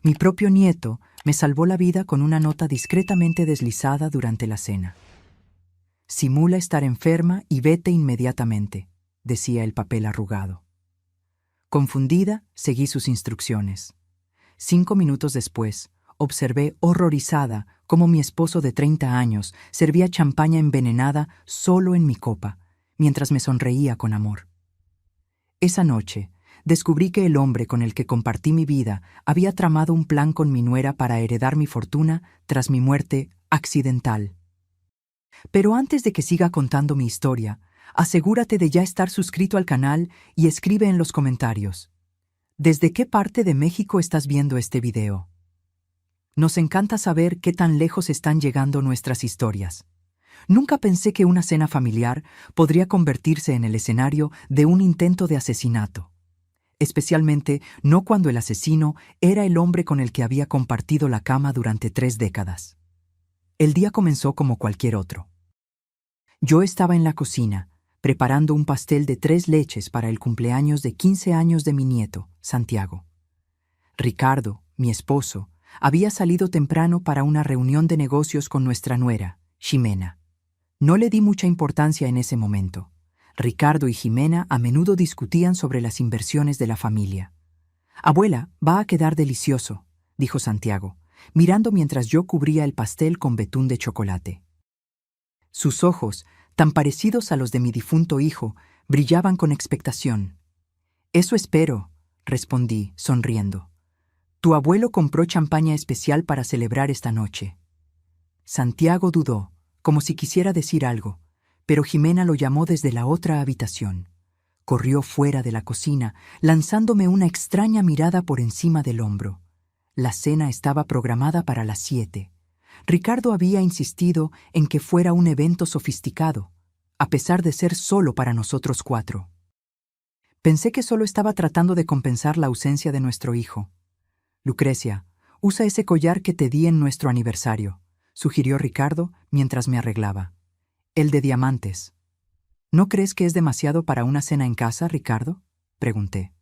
Mi propio nieto me salvó la vida con una nota discretamente deslizada durante la cena. «Simula estar enferma y vete inmediatamente», decía el papel arrugado. Confundida, seguí sus instrucciones. 5 minutos después, observé horrorizada cómo mi esposo de 30 años servía champaña envenenada solo en mi copa, mientras me sonreía con amor. Esa noche, descubrí que el hombre con el que compartí mi vida había tramado un plan con mi nuera para heredar mi fortuna tras mi muerte accidental. Pero antes de que siga contando mi historia, asegúrate de ya estar suscrito al canal y escribe en los comentarios: ¿desde qué parte de México estás viendo este video? Nos encanta saber qué tan lejos están llegando nuestras historias. Nunca pensé que una cena familiar podría convertirse en el escenario de un intento de asesinato. Especialmente no cuando el asesino era el hombre con el que había compartido la cama durante 3 décadas. El día comenzó como cualquier otro. Yo estaba en la cocina, preparando un pastel de 3 leches para el cumpleaños de 15 años de mi nieto, Santiago. Ricardo, mi esposo, había salido temprano para una reunión de negocios con nuestra nuera, Ximena. No le di mucha importancia en ese momento. Ricardo y Ximena a menudo discutían sobre las inversiones de la familia. «Abuela, va a quedar delicioso», dijo Santiago, mirando mientras yo cubría el pastel con betún de chocolate. Sus ojos, tan parecidos a los de mi difunto hijo, brillaban con expectación. «Eso espero», respondí, sonriendo. «Tu abuelo compró champaña especial para celebrar esta noche». Santiago dudó, como si quisiera decir algo, pero Ximena lo llamó desde la otra habitación. Corrió fuera de la cocina, lanzándome una extraña mirada por encima del hombro. La cena estaba programada para las 7. Ricardo había insistido en que fuera un evento sofisticado, a pesar de ser solo para nosotros 4. Pensé que solo estaba tratando de compensar la ausencia de nuestro hijo. «Lucrecia, usa ese collar que te di en nuestro aniversario», sugirió Ricardo mientras me arreglaba. «El de diamantes». «¿No crees que es demasiado para una cena en casa, Ricardo?», pregunté.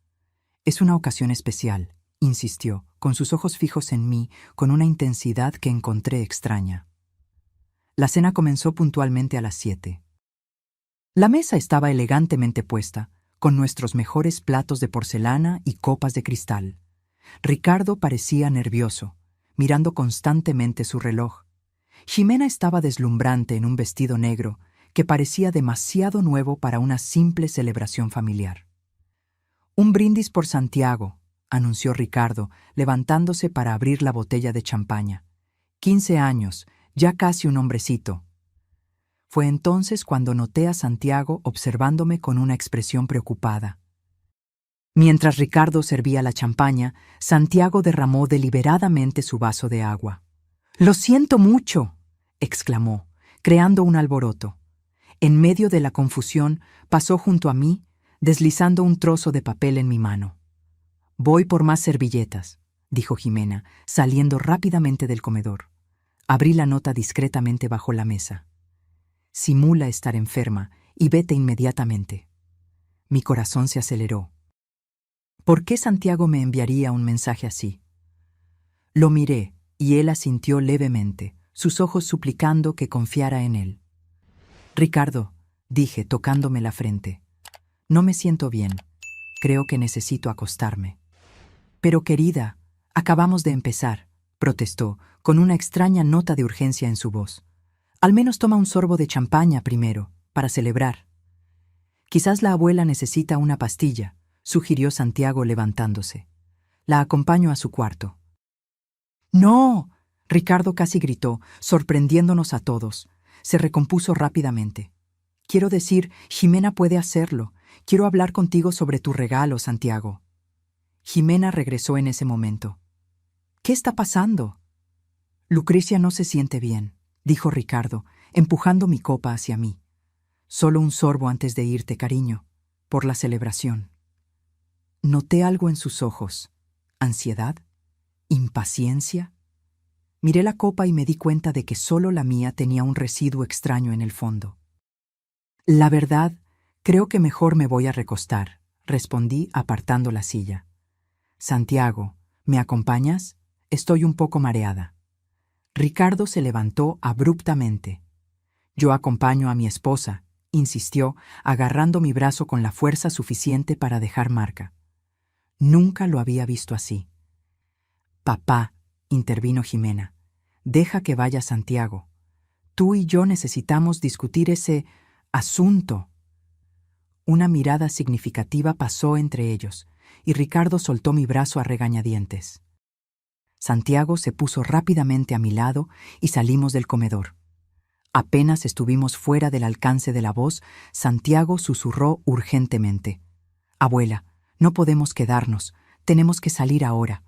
«Es una ocasión especial», insistió, con sus ojos fijos en mí con una intensidad que encontré extraña. La cena comenzó puntualmente a las 7. La mesa estaba elegantemente puesta, con nuestros mejores platos de porcelana y copas de cristal. Ricardo parecía nervioso, mirando constantemente su reloj. Ximena estaba deslumbrante en un vestido negro que parecía demasiado nuevo para una simple celebración familiar. «Un brindis por Santiago», anunció Ricardo, levantándose para abrir la botella de champaña. 15 años, ya casi un hombrecito. Fue entonces cuando noté a Santiago observándome con una expresión preocupada. Mientras Ricardo servía la champaña, Santiago derramó deliberadamente su vaso de agua. «Lo siento mucho», exclamó, creando un alboroto. En medio de la confusión, pasó junto a mí, deslizando un trozo de papel en mi mano. «Voy por más servilletas», dijo Ximena, saliendo rápidamente del comedor. Abrí la nota discretamente bajo la mesa. «Simula estar enferma y vete inmediatamente». Mi corazón se aceleró. ¿Por qué Santiago me enviaría un mensaje así? Lo miré y él asintió levemente, sus ojos suplicando que confiara en él. «Ricardo», dije, tocándome la frente, «no me siento bien. Creo que necesito acostarme». «Pero querida, acabamos de empezar», protestó, con una extraña nota de urgencia en su voz. «Al menos toma un sorbo de champaña primero, para celebrar». «Quizás la abuela necesita una pastilla», sugirió Santiago levantándose. «La acompaño a su cuarto». «¡No!», Ricardo casi gritó, sorprendiéndonos a todos. Se recompuso rápidamente. «Quiero decir, Ximena puede hacerlo. Quiero hablar contigo sobre tu regalo, Santiago». Ximena regresó en ese momento. «¿Qué está pasando?» «Lucrecia no se siente bien», dijo Ricardo, empujando mi copa hacia mí. «Solo un sorbo antes de irte, cariño, por la celebración». Noté algo en sus ojos. ¿Ansiedad? ¿Impaciencia? Miré la copa y me di cuenta de que solo la mía tenía un residuo extraño en el fondo. «La verdad, creo que mejor me voy a recostar», respondí apartando la silla. «Santiago, ¿me acompañas?», Estoy un poco mareada. Ricardo se levantó abruptamente. Yo acompaño a mi esposa, insistió, agarrando mi brazo con la fuerza suficiente para dejar marca. Nunca lo había visto así. Papá, intervino Jimena, deja que vaya Santiago. Tú y yo necesitamos discutir ese asunto. Una mirada significativa pasó entre ellos, y Ricardo soltó mi brazo a regañadientes. Santiago se puso rápidamente a mi lado y salimos del comedor. Apenas estuvimos fuera del alcance de la voz, Santiago susurró urgentemente. Abuela, no podemos quedarnos, tenemos que salir ahora.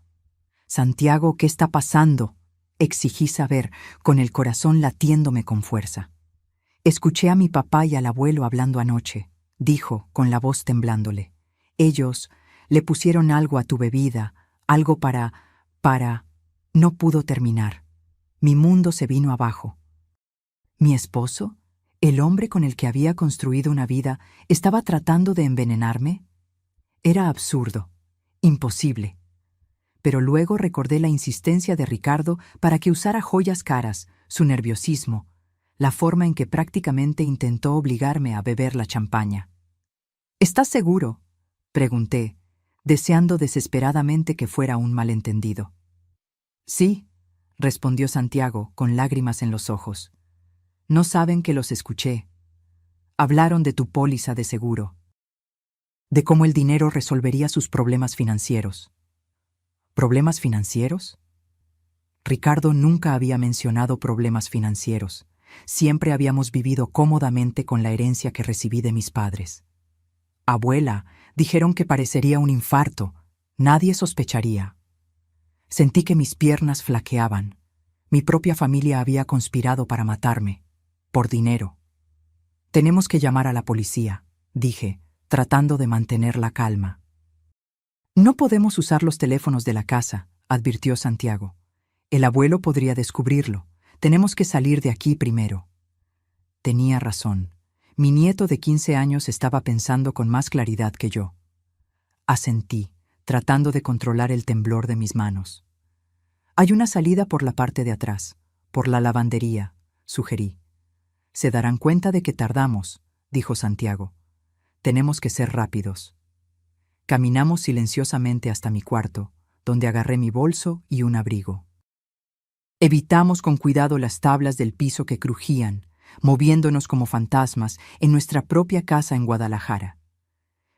Santiago, ¿qué está pasando? Exigí saber, con el corazón latiéndome con fuerza. Escuché a mi papá y al abuelo hablando anoche, dijo, con la voz temblándole. Ellos le pusieron algo a tu bebida, algo para... No pudo terminar. Mi mundo se vino abajo. ¿Mi esposo, el hombre con el que había construido una vida, estaba tratando de envenenarme? Era absurdo, imposible. Pero luego recordé la insistencia de Ricardo para que usara joyas caras, su nerviosismo, la forma en que prácticamente intentó obligarme a beber la champaña. ¿Estás seguro?, pregunté, deseando desesperadamente que fuera un malentendido. Sí, respondió Santiago, con lágrimas en los ojos. No saben que los escuché. Hablaron de tu póliza de seguro, de cómo el dinero resolvería sus problemas financieros. ¿Problemas financieros? Ricardo nunca había mencionado problemas financieros. Siempre habíamos vivido cómodamente con la herencia que recibí de mis padres. Abuela, dijeron que parecería un infarto. Nadie sospecharía. Sentí que mis piernas flaqueaban. Mi propia familia había conspirado para matarme. Por dinero. Tenemos que llamar a la policía, dije, tratando de mantener la calma. No podemos usar los teléfonos de la casa, advirtió Santiago. El abuelo podría descubrirlo. Tenemos que salir de aquí primero. Tenía razón. Mi nieto de 15 años estaba pensando con más claridad que yo. Asentí, tratando de controlar el temblor de mis manos. Hay una salida por la parte de atrás, por la lavandería, sugerí. Se darán cuenta de que tardamos, dijo Santiago. Tenemos que ser rápidos. Caminamos silenciosamente hasta mi cuarto, donde agarré mi bolso y un abrigo. Evitamos con cuidado las tablas del piso que crujían, moviéndonos como fantasmas en nuestra propia casa en Guadalajara.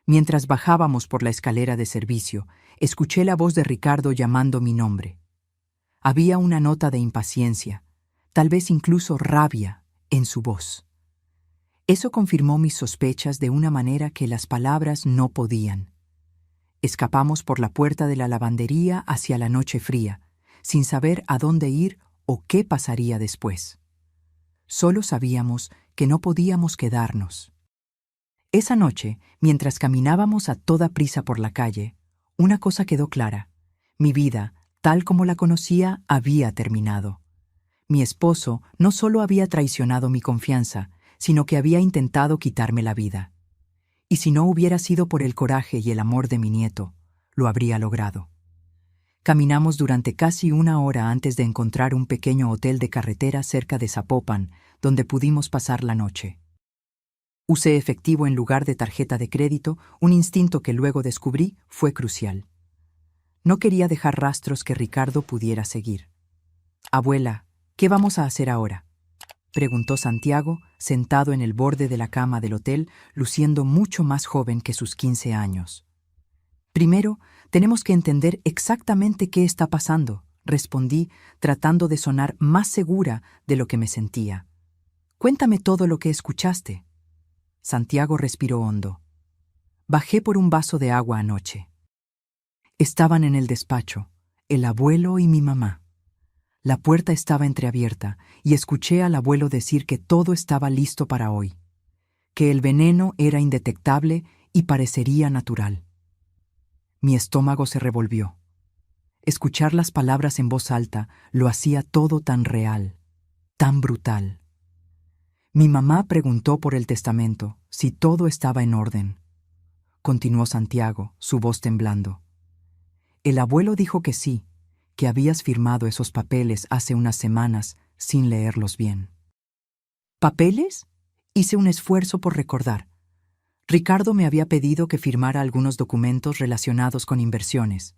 Mientras bajábamos por la escalera de servicio, escuché la voz de Ricardo llamando mi nombre. Había una nota de impaciencia, tal vez incluso rabia, en su voz. Eso confirmó mis sospechas de una manera que las palabras no podían. Escapamos por la puerta de la lavandería hacia la noche fría, sin saber a dónde ir o qué pasaría después. Solo sabíamos que no podíamos quedarnos. Esa noche, mientras caminábamos a toda prisa por la calle, una cosa quedó clara. Mi vida, tal como la conocía, había terminado. Mi esposo no solo había traicionado mi confianza, sino que había intentado quitarme la vida. Y si no hubiera sido por el coraje y el amor de mi nieto, lo habría logrado. Caminamos durante casi 1 hora antes de encontrar un pequeño hotel de carretera cerca de Zapopan, donde pudimos pasar la noche. Usé efectivo en lugar de tarjeta de crédito, un instinto que luego descubrí fue crucial. No quería dejar rastros que Ricardo pudiera seguir. «Abuela, ¿qué vamos a hacer ahora?», preguntó Santiago, sentado en el borde de la cama del hotel, luciendo mucho más joven que sus 15 años. «Primero, tenemos que entender exactamente qué está pasando», respondí, tratando de sonar más segura de lo que me sentía. «Cuéntame todo lo que escuchaste». Santiago respiró hondo. «Bajé por un vaso de agua anoche. Estaban en el despacho, el abuelo y mi mamá. La puerta estaba entreabierta y escuché al abuelo decir que todo estaba listo para hoy, que el veneno era indetectable y parecería natural. Mi estómago se revolvió. Escuchar las palabras en voz alta lo hacía todo tan real, tan brutal. Mi mamá preguntó por el testamento, si todo estaba en orden. Continuó Santiago, su voz temblando. El abuelo dijo que sí, que habías firmado esos papeles hace unas semanas sin leerlos bien. ¿Papeles? Hice un esfuerzo por recordar. Ricardo me había pedido que firmara algunos documentos relacionados con inversiones.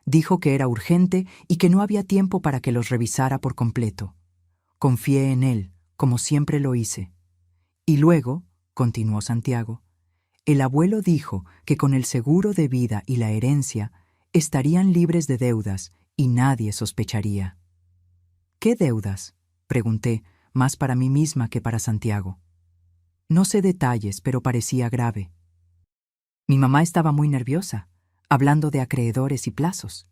Dijo que era urgente y que no había tiempo para que los revisara por completo. Confié en él, como siempre lo hice. Y luego, continuó Santiago, el abuelo dijo que con el seguro de vida y la herencia estarían libres de deudas y nadie sospecharía. ¿Qué deudas?, pregunté, más para mí misma que para Santiago. No sé detalles, pero parecía grave. Mi mamá estaba muy nerviosa, hablando de acreedores y plazos.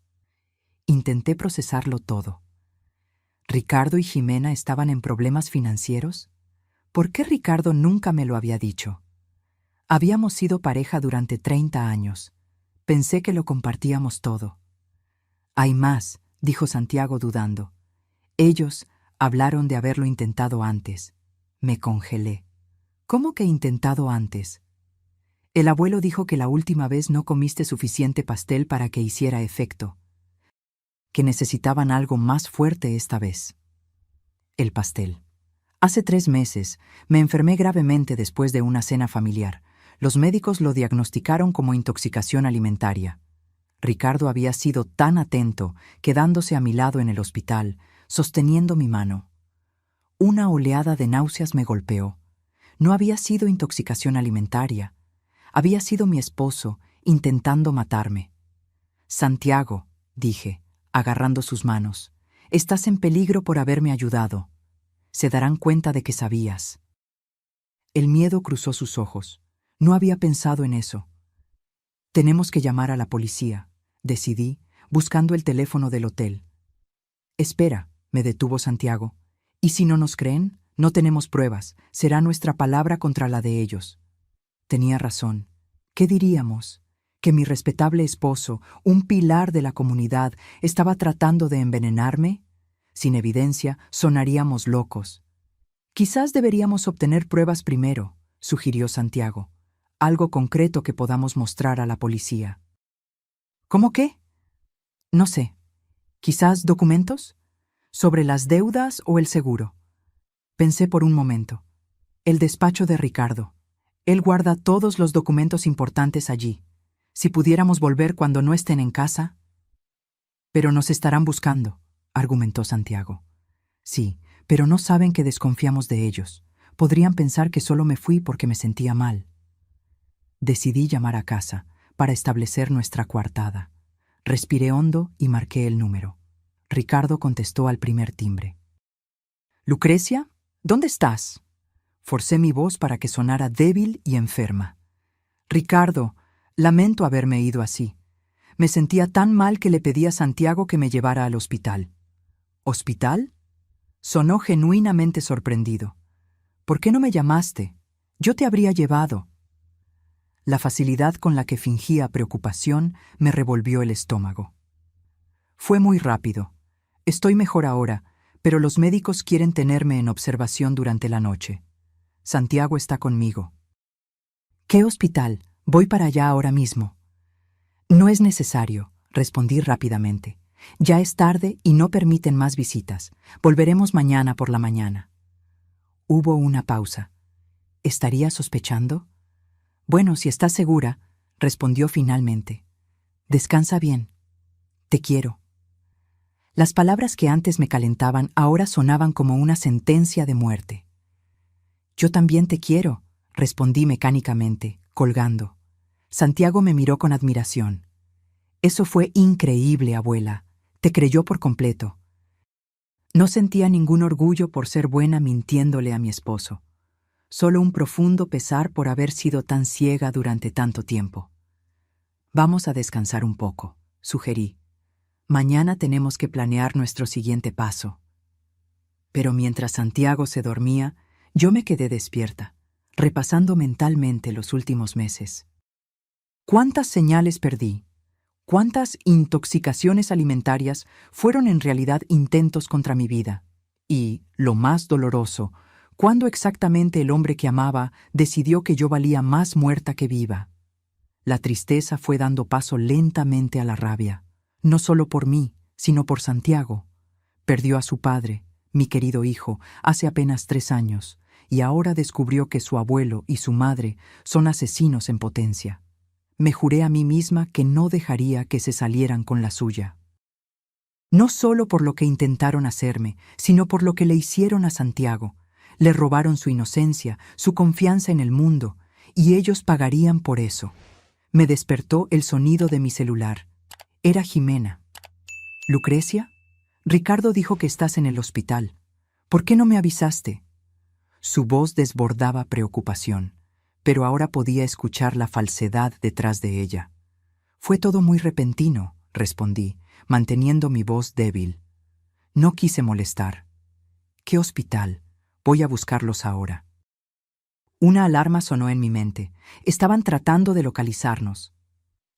Intenté procesarlo todo. ¿Ricardo y Jimena estaban en problemas financieros? ¿Por qué Ricardo nunca me lo había dicho? Habíamos sido pareja durante 30 años. Pensé que lo compartíamos todo. Hay más, dijo Santiago dudando. Ellos hablaron de haberlo intentado antes. Me congelé. ¿Cómo que intentado antes? El abuelo dijo que la última vez no comiste suficiente pastel para que hiciera efecto, que necesitaban algo más fuerte esta vez. El pastel. Hace 3 meses me enfermé gravemente después de una cena familiar. Los médicos lo diagnosticaron como intoxicación alimentaria. Ricardo había sido tan atento, quedándose a mi lado en el hospital, sosteniendo mi mano. Una oleada de náuseas me golpeó. No había sido intoxicación alimentaria. Había sido mi esposo intentando matarme. Santiago, dije, agarrando sus manos, estás en peligro por haberme ayudado. Se darán cuenta de que sabías. El miedo cruzó sus ojos. No había pensado en eso. Tenemos que llamar a la policía, decidí, buscando el teléfono del hotel. Espera, me detuvo Santiago. ¿Y si no nos creen? No tenemos pruebas. Será nuestra palabra contra la de ellos. Tenía razón. ¿Qué diríamos? ¿Que mi respetable esposo, un pilar de la comunidad, estaba tratando de envenenarme? Sin evidencia, sonaríamos locos. Quizás deberíamos obtener pruebas primero, sugirió Santiago. Algo concreto que podamos mostrar a la policía. ¿Cómo qué? No sé. ¿Quizás documentos? ¿Sobre las deudas o el seguro? Pensé por un momento. El despacho de Ricardo. Él guarda todos los documentos importantes allí. Si pudiéramos volver cuando no estén en casa. Pero nos estarán buscando, argumentó Santiago. Sí, pero no saben que desconfiamos de ellos. Podrían pensar que solo me fui porque me sentía mal. Decidí llamar a casa para establecer nuestra coartada. Respiré hondo y marqué el número. Ricardo contestó al primer timbre. «Lucrecia, ¿dónde estás?» Forcé mi voz para que sonara débil y enferma. «Ricardo, lamento haberme ido así. Me sentía tan mal que le pedí a Santiago que me llevara al hospital». «¿Hospital?» Sonó genuinamente sorprendido. «¿Por qué no me llamaste? Yo te habría llevado». La facilidad con la que fingía preocupación me revolvió el estómago. Fue muy rápido. Estoy mejor ahora, pero los médicos quieren tenerme en observación durante la noche. Santiago está conmigo. ¿Qué hospital? Voy para allá ahora mismo. No es necesario, respondí rápidamente. Ya es tarde y no permiten más visitas. Volveremos mañana por la mañana. Hubo una pausa. ¿Estaría sospechando? Bueno, si estás segura, respondió finalmente. Descansa bien. Te quiero. Las palabras que antes me calentaban ahora sonaban como una sentencia de muerte. Yo también te quiero, respondí mecánicamente, colgando. Santiago me miró con admiración. Eso fue increíble, abuela. Te creyó por completo. No sentía ningún orgullo por ser buena mintiéndole a mi esposo. Solo un profundo pesar por haber sido tan ciega durante tanto tiempo. Vamos a descansar un poco, sugerí. Mañana tenemos que planear nuestro siguiente paso. Pero mientras Santiago se dormía, yo me quedé despierta, repasando mentalmente los últimos meses. ¿Cuántas señales perdí? ¿Cuántas intoxicaciones alimentarias fueron en realidad intentos contra mi vida? Y, lo más doloroso, ¿cuándo exactamente el hombre que amaba decidió que yo valía más muerta que viva? La tristeza fue dando paso lentamente a la rabia, no solo por mí, sino por Santiago. Perdió a su padre, mi querido hijo, hace apenas 3 años, y ahora descubrió que su abuelo y su madre son asesinos en potencia. Me juré a mí misma que no dejaría que se salieran con la suya. No solo por lo que intentaron hacerme, sino por lo que le hicieron a Santiago. Le robaron su inocencia, su confianza en el mundo, y ellos pagarían por eso. Me despertó el sonido de mi celular. Era Jimena. ¿Lucrecia? Ricardo dijo que estás en el hospital. ¿Por qué no me avisaste? Su voz desbordaba preocupación, pero ahora podía escuchar la falsedad detrás de ella. Fue todo muy repentino, respondí, manteniendo mi voz débil. No quise molestar. ¿Qué hospital? Voy a buscarlos ahora. Una alarma sonó en mi mente. Estaban tratando de localizarnos.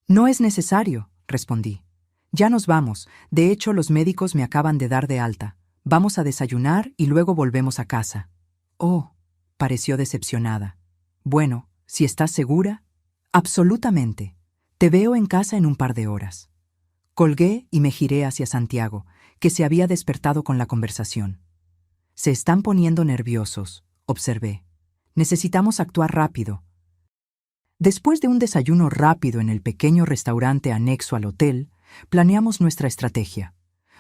No es necesario, respondí. Ya nos vamos. De hecho, los médicos me acaban de dar de alta. Vamos a desayunar y luego volvemos a casa. Oh, pareció decepcionada. Bueno, si estás segura. Absolutamente. Te veo en casa en un par de horas. Colgué y me giré hacia Santiago, que se había despertado con la conversación. Se están poniendo nerviosos, observé. Necesitamos actuar rápido. Después de un desayuno rápido en el pequeño restaurante anexo al hotel, planeamos nuestra estrategia.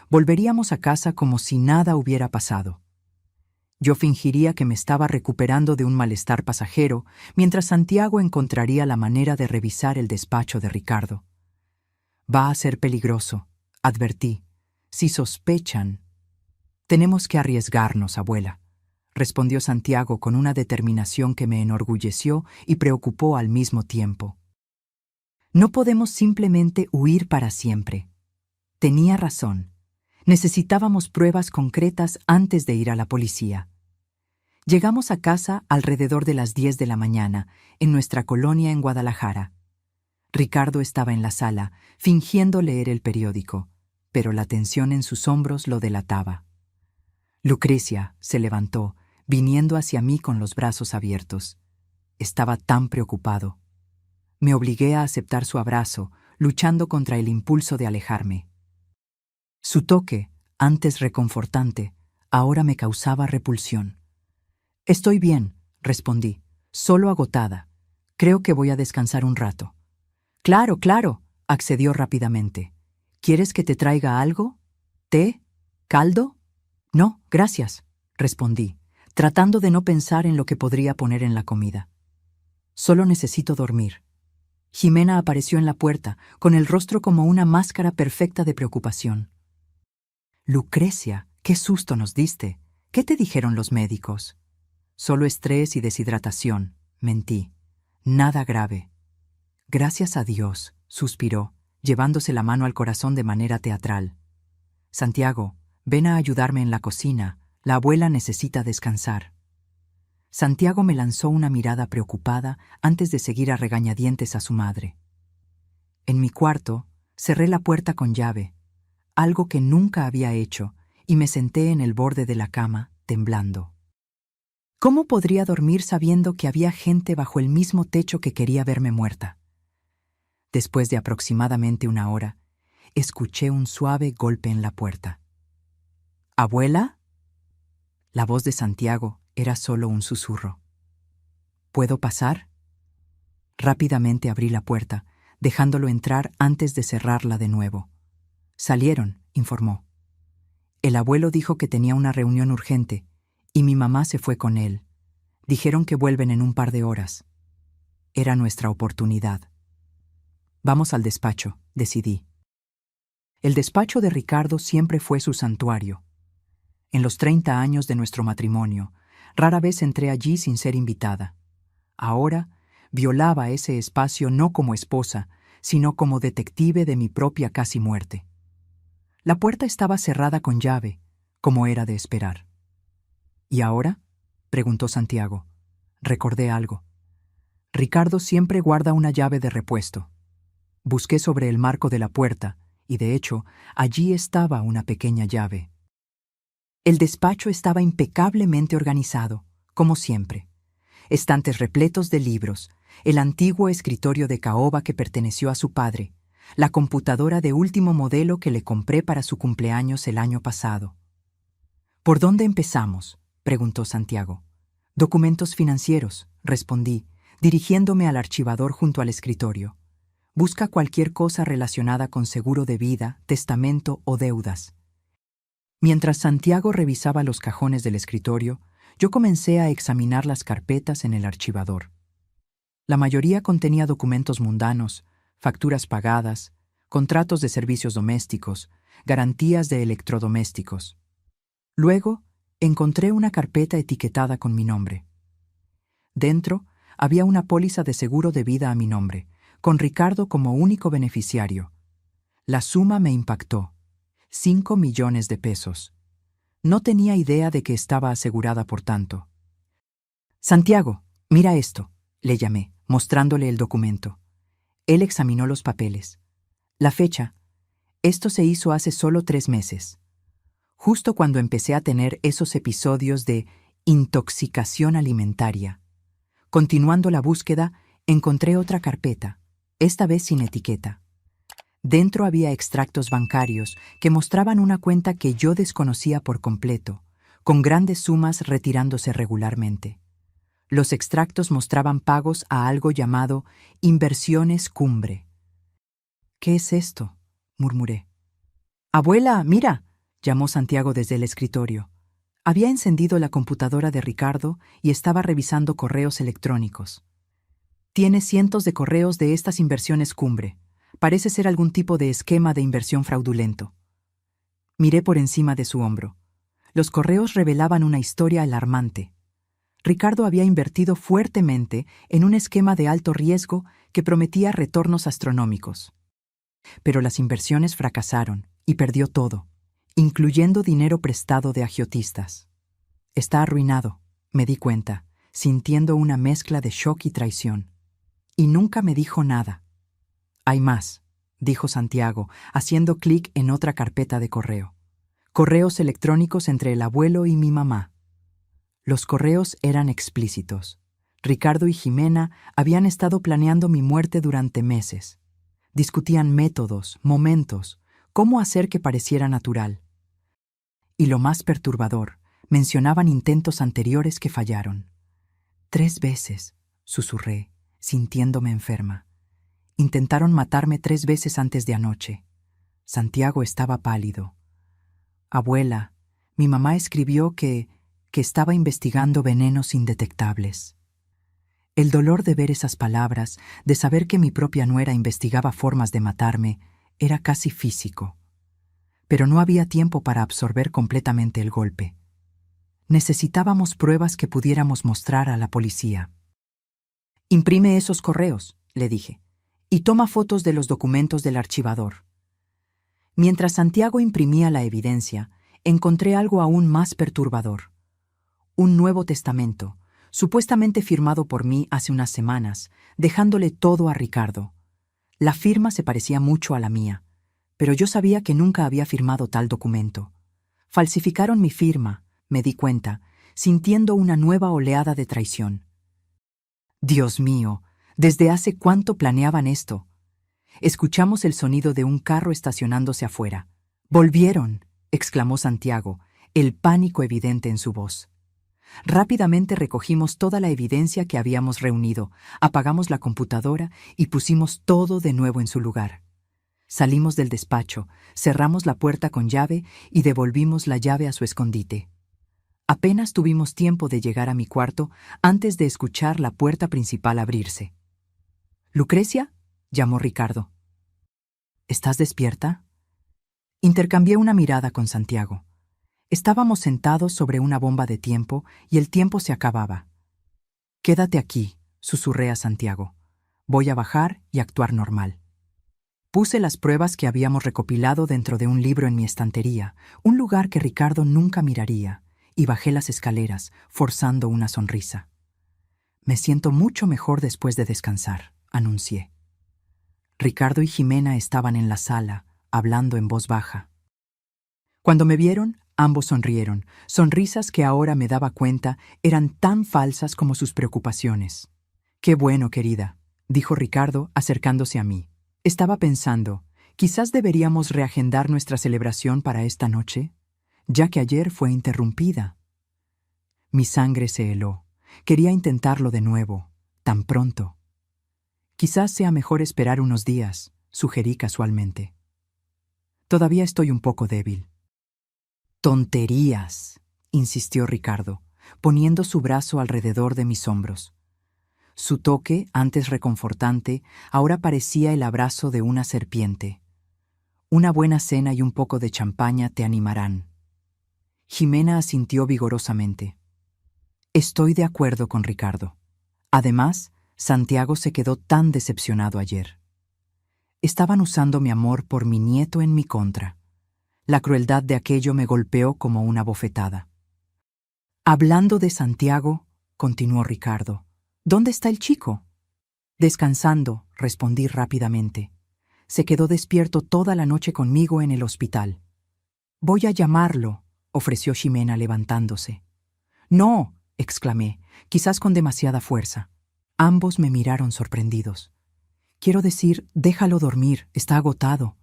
Volveríamos a casa como si nada hubiera pasado. Yo fingiría que me estaba recuperando de un malestar pasajero, mientras Santiago encontraría la manera de revisar el despacho de Ricardo. Va a ser peligroso, advertí. Si sospechan... Tenemos que arriesgarnos, abuela, respondió Santiago con una determinación que me enorgulleció y preocupó al mismo tiempo. No podemos simplemente huir para siempre. Tenía razón. Necesitábamos pruebas concretas antes de ir a la policía. Llegamos a casa alrededor de las 10 de la mañana, en nuestra colonia en Guadalajara. Ricardo estaba en la sala, fingiendo leer el periódico, pero la tensión en sus hombros lo delataba. Lucrecia se levantó, viniendo hacia mí con los brazos abiertos. Estaba tan preocupado. Me obligué a aceptar su abrazo, luchando contra el impulso de alejarme. Su toque, antes reconfortante, ahora me causaba repulsión. Estoy bien, respondí, solo agotada. Creo que voy a descansar un rato. Claro, claro, accedió rápidamente. ¿Quieres que te traiga algo? ¿Té? ¿Caldo? No, gracias, respondí, tratando de no pensar en lo que podría poner en la comida. Solo necesito dormir. Jimena apareció en la puerta, con el rostro como una máscara perfecta de preocupación. Lucrecia, qué susto nos diste. ¿Qué te dijeron los médicos? Solo estrés y deshidratación, mentí. Nada grave. Gracias a Dios, suspiró, llevándose la mano al corazón de manera teatral. Santiago, ven a ayudarme en la cocina. La abuela necesita descansar. Santiago me lanzó una mirada preocupada antes de seguir a regañadientes a su madre. En mi cuarto, cerré la puerta con llave, algo que nunca había hecho, y me senté en el borde de la cama, temblando. ¿Cómo podría dormir sabiendo que había gente bajo el mismo techo que quería verme muerta? Después de aproximadamente 1 hora, escuché un suave golpe en la puerta. ¿Abuela? La voz de Santiago era solo un susurro. ¿Puedo pasar? Rápidamente abrí la puerta, dejándolo entrar antes de cerrarla de nuevo. Salieron, informó. El abuelo dijo que tenía una reunión urgente, y mi mamá se fue con él. Dijeron que vuelven en un par de horas. Era nuestra oportunidad. Vamos al despacho, decidí. El despacho de Ricardo siempre fue su santuario. En los 30 años de nuestro matrimonio, rara vez entré allí sin ser invitada. Ahora, violaba ese espacio no como esposa, sino como detective de mi propia casi muerte. La puerta estaba cerrada con llave, como era de esperar. ¿Y ahora?, preguntó Santiago. Recordé algo. Ricardo siempre guarda una llave de repuesto. Busqué sobre el marco de la puerta, y de hecho, allí estaba una pequeña llave. El despacho estaba impecablemente organizado, como siempre. Estantes repletos de libros, el antiguo escritorio de caoba que perteneció a su padre, la computadora de último modelo que le compré para su cumpleaños el año pasado. ¿Por dónde empezamos?, preguntó Santiago. Documentos financieros, respondí, dirigiéndome al archivador junto al escritorio. Busca cualquier cosa relacionada con seguro de vida, testamento o deudas. Mientras Santiago revisaba los cajones del escritorio, yo comencé a examinar las carpetas en el archivador. La mayoría contenía documentos mundanos, facturas pagadas, contratos de servicios domésticos, garantías de electrodomésticos. Luego, encontré una carpeta etiquetada con mi nombre. Dentro, había una póliza de seguro de vida a mi nombre, con Ricardo como único beneficiario. La suma me impactó: 5 millones de pesos. No tenía idea de que estaba asegurada por tanto. «Santiago, mira esto», le llamé, mostrándole el documento. Él examinó los papeles. La fecha: esto se hizo hace solo 3 meses. Justo cuando empecé a tener esos episodios de intoxicación alimentaria. Continuando la búsqueda, encontré otra carpeta, esta vez sin etiqueta. Dentro había extractos bancarios que mostraban una cuenta que yo desconocía por completo, con grandes sumas retirándose regularmente. Los extractos mostraban pagos a algo llamado Inversiones Cumbre. «¿Qué es esto?», murmuré. «Abuela, mira», llamó Santiago desde el escritorio. Había encendido la computadora de Ricardo y estaba revisando correos electrónicos. «Tiene cientos de correos de estas inversiones cumbre. Parece ser algún tipo de esquema de inversión fraudulento». Miré por encima de su hombro. Los correos revelaban una historia alarmante. Ricardo había invertido fuertemente en un esquema de alto riesgo que prometía retornos astronómicos. Pero las inversiones fracasaron y perdió todo, incluyendo dinero prestado de agiotistas. «Está arruinado», me di cuenta, sintiendo una mezcla de shock y traición. Y nunca me dijo nada. «Hay más», dijo Santiago, haciendo clic en otra carpeta de correo. Correos electrónicos entre el abuelo y mi mamá. Los correos eran explícitos. Ricardo y Jimena habían estado planeando mi muerte durante meses. Discutían métodos, momentos, cómo hacer que pareciera natural. Y lo más perturbador, mencionaban intentos anteriores que fallaron. 3 veces, susurré, sintiéndome enferma. Intentaron matarme 3 veces antes de anoche. Santiago estaba pálido. «Abuela, mi mamá escribió que estaba investigando venenos indetectables». El dolor de ver esas palabras, de saber que mi propia nuera investigaba formas de matarme, era casi físico. Pero no había tiempo para absorber completamente el golpe. Necesitábamos pruebas que pudiéramos mostrar a la policía. «Imprime esos correos», le dije, «y toma fotos de los documentos del archivador». Mientras Santiago imprimía la evidencia, encontré algo aún más perturbador. Un Nuevo Testamento, supuestamente firmado por mí hace unas semanas, dejándole todo a Ricardo. La firma se parecía mucho a la mía, pero yo sabía que nunca había firmado tal documento. Falsificaron mi firma, me di cuenta, sintiendo una nueva oleada de traición. Dios mío, ¿desde hace cuánto planeaban esto? Escuchamos el sonido de un carro estacionándose afuera. «¡Volvieron!», exclamó Santiago, el pánico evidente en su voz. Rápidamente recogimos toda la evidencia que habíamos reunido, apagamos la computadora y pusimos todo de nuevo en su lugar. Salimos del despacho, cerramos la puerta con llave y devolvimos la llave a su escondite. Apenas tuvimos tiempo de llegar a mi cuarto antes de escuchar la puerta principal abrirse. «¿Lucrecia?», llamó Ricardo. «¿Estás despierta?». Intercambié una mirada con Santiago. Estábamos sentados sobre una bomba de tiempo y el tiempo se acababa. «Quédate aquí», susurré a Santiago. «Voy a bajar y actuar normal». Puse las pruebas que habíamos recopilado dentro de un libro en mi estantería, un lugar que Ricardo nunca miraría, y bajé las escaleras, forzando una sonrisa. «Me siento mucho mejor después de descansar», anuncié. Ricardo y Jimena estaban en la sala, hablando en voz baja. Cuando me vieron, ambos sonrieron, sonrisas que ahora me daba cuenta eran tan falsas como sus preocupaciones. «Qué bueno, querida», dijo Ricardo acercándose a mí. Estaba pensando, quizás deberíamos reagendar nuestra celebración para esta noche, ya que ayer fue interrumpida. Mi sangre se heló. Quería intentarlo de nuevo, tan pronto. Quizás sea mejor esperar unos días, sugerí casualmente. Todavía estoy un poco débil. Tonterías, insistió Ricardo, poniendo su brazo alrededor de mis hombros. Su toque, antes reconfortante, ahora parecía el abrazo de una serpiente. Una buena cena y un poco de champaña te animarán. Ximena asintió vigorosamente. Estoy de acuerdo con Ricardo. Además, Santiago se quedó tan decepcionado ayer. Estaban usando mi amor por mi nieto en mi contra. La crueldad de aquello me golpeó como una bofetada. Hablando de Santiago, continuó Ricardo, ¿dónde está el chico? Descansando, respondí rápidamente. Se quedó despierto toda la noche conmigo en el hospital. Voy a llamarlo, ofreció Ximena levantándose. No, exclamé, quizás con demasiada fuerza. Ambos me miraron sorprendidos. Quiero decir, déjalo dormir, está agotado.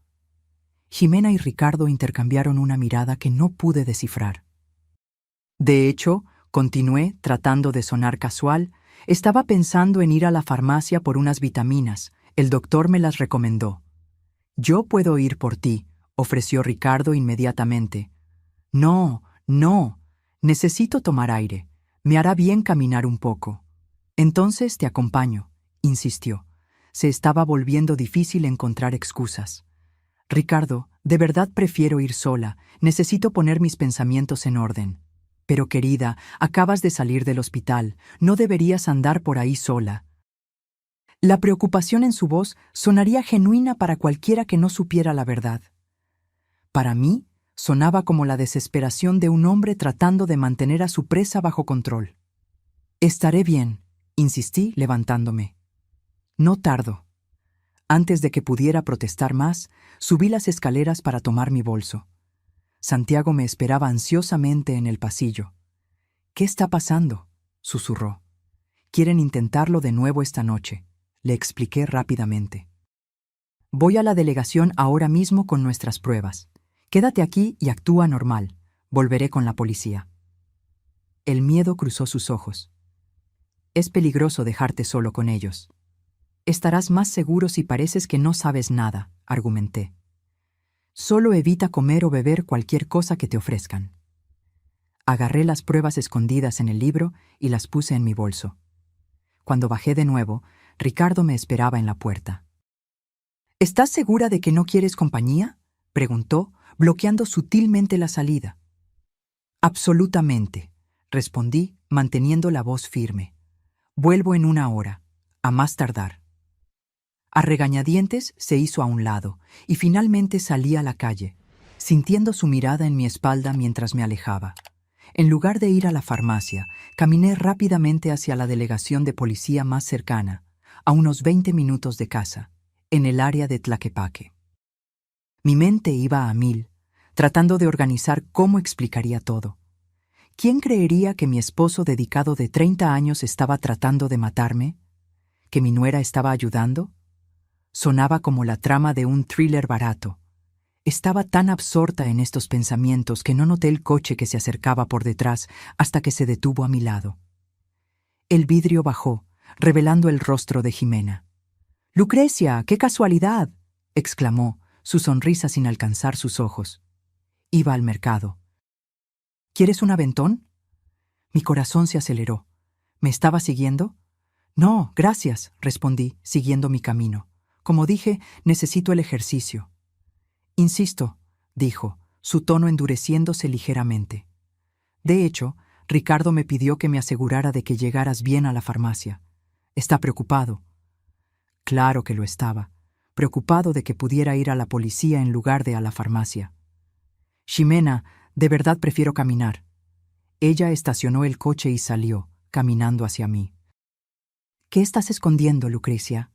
Ximena y Ricardo intercambiaron una mirada que no pude descifrar. De hecho, continué, tratando de sonar casual, estaba pensando en ir a la farmacia por unas vitaminas. El doctor me las recomendó. Yo puedo ir por ti, ofreció Ricardo inmediatamente. No, no, necesito tomar aire. Me hará bien caminar un poco. Entonces te acompaño, insistió. Se estaba volviendo difícil encontrar excusas. Ricardo, de verdad prefiero ir sola. Necesito poner mis pensamientos en orden. Pero querida, acabas de salir del hospital. No deberías andar por ahí sola. La preocupación en su voz sonaría genuina para cualquiera que no supiera la verdad. Para mí, sonaba como la desesperación de un hombre tratando de mantener a su presa bajo control. Estaré bien, insistí levantándome. No tardo. Antes de que pudiera protestar más, subí las escaleras para tomar mi bolso. Santiago me esperaba ansiosamente en el pasillo. ¿Qué está pasando?, susurró. Quieren intentarlo de nuevo esta noche, le expliqué rápidamente. Voy a la delegación ahora mismo con nuestras pruebas. Quédate aquí y actúa normal. Volveré con la policía. El miedo cruzó sus ojos. Es peligroso dejarte solo con ellos. Estarás más seguro si pareces que no sabes nada, argumenté. Solo evita comer o beber cualquier cosa que te ofrezcan. Agarré las pruebas escondidas en el libro y las puse en mi bolso. Cuando bajé de nuevo, Ricardo me esperaba en la puerta. ¿Estás segura de que no quieres compañía?, preguntó, bloqueando sutilmente la salida. Absolutamente, respondí, manteniendo la voz firme. Vuelvo en 1 hora, a más tardar. A regañadientes se hizo a un lado y finalmente salí a la calle, sintiendo su mirada en mi espalda mientras me alejaba. En lugar de ir a la farmacia, caminé rápidamente hacia la delegación de policía más cercana, a unos 20 minutos de casa, en el área de Tlaquepaque. Mi mente iba a 1000, tratando de organizar cómo explicaría todo. ¿Quién creería que mi esposo dedicado de 30 años estaba tratando de matarme? ¿Que mi nuera estaba ayudando? Sonaba como la trama de un thriller barato. Estaba tan absorta en estos pensamientos que no noté el coche que se acercaba por detrás hasta que se detuvo a mi lado. El vidrio bajó, revelando el rostro de Ximena. «¡Lucrecia, qué casualidad!», exclamó, su sonrisa sin alcanzar sus ojos. Iba al mercado. «¿Quieres un aventón?». Mi corazón se aceleró. ¿Me estaba siguiendo? «No, gracias», respondí, siguiendo mi camino. Como dije, necesito el ejercicio. «Insisto», dijo, su tono endureciéndose ligeramente. De hecho, Ricardo me pidió que me asegurara de que llegaras bien a la farmacia. ¿Está preocupado? Claro que lo estaba, preocupado de que pudiera ir a la policía en lugar de a la farmacia. «Ximena, de verdad prefiero caminar». Ella estacionó el coche y salió, caminando hacia mí. «¿Qué estás escondiendo, Lucrecia?».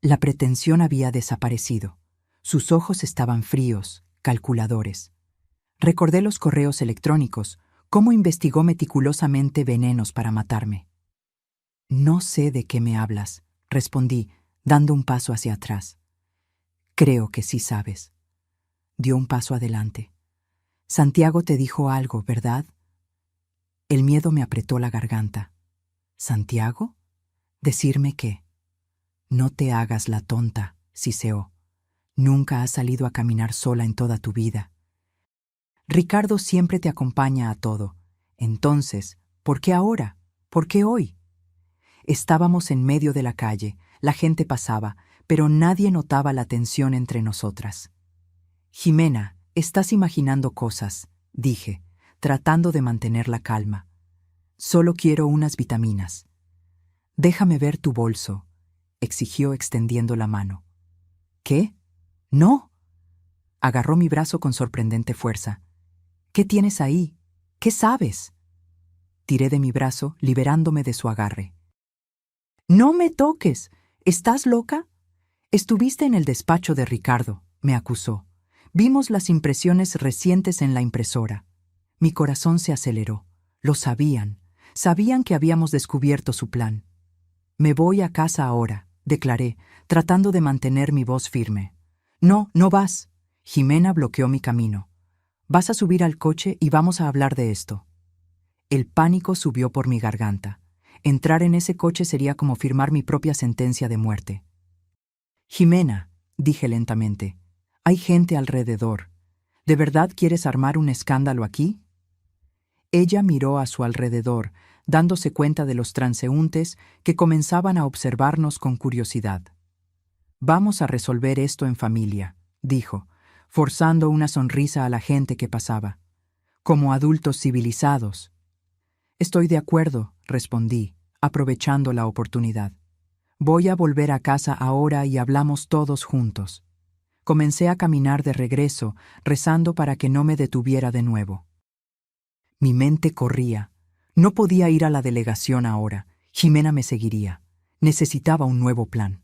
La pretensión había desaparecido. Sus ojos estaban fríos, calculadores. Recordé los correos electrónicos, cómo investigó meticulosamente venenos para matarme. «No sé de qué me hablas», respondí, dando un paso hacia atrás. Creo que sí sabes. Dio un paso adelante. Santiago te dijo algo, ¿verdad? El miedo me apretó la garganta. ¿Santiago? ¿Decirme qué? No te hagas la tonta, siseó. Nunca has salido a caminar sola en toda tu vida. Ricardo siempre te acompaña a todo. Entonces, ¿por qué ahora? ¿Por qué hoy? Estábamos en medio de la calle, la gente pasaba, pero nadie notaba la tensión entre nosotras. Jimena, estás imaginando cosas, dije, tratando de mantener la calma. Solo quiero unas vitaminas. Déjame ver tu bolso, exigió extendiendo la mano. ¿Qué? ¡No! Agarró mi brazo con sorprendente fuerza. ¿Qué tienes ahí? ¿Qué sabes? Tiré de mi brazo, liberándome de su agarre. ¡No me toques! ¿Estás loca? Estuviste en el despacho de Ricardo, me acusó. Vimos las impresiones recientes en la impresora. Mi corazón se aceleró. Lo sabían. Sabían que habíamos descubierto su plan. Me voy a casa ahora, declaré, tratando de mantener mi voz firme. No, no vas. Jimena bloqueó mi camino. Vas a subir al coche y vamos a hablar de esto. El pánico subió por mi garganta. Entrar en ese coche sería como firmar mi propia sentencia de muerte. Jimena, dije lentamente, hay gente alrededor. ¿De verdad quieres armar un escándalo aquí? Ella miró a su alrededor, dándose cuenta de los transeúntes que comenzaban a observarnos con curiosidad. Vamos a resolver esto en familia, dijo, forzando una sonrisa a la gente que pasaba. Como adultos civilizados. Estoy de acuerdo, respondí, aprovechando la oportunidad. Voy a volver a casa ahora y hablamos todos juntos. Comencé a caminar de regreso, rezando para que no me detuviera de nuevo. Mi mente corría. No podía ir a la delegación ahora. Jimena me seguiría. Necesitaba un nuevo plan.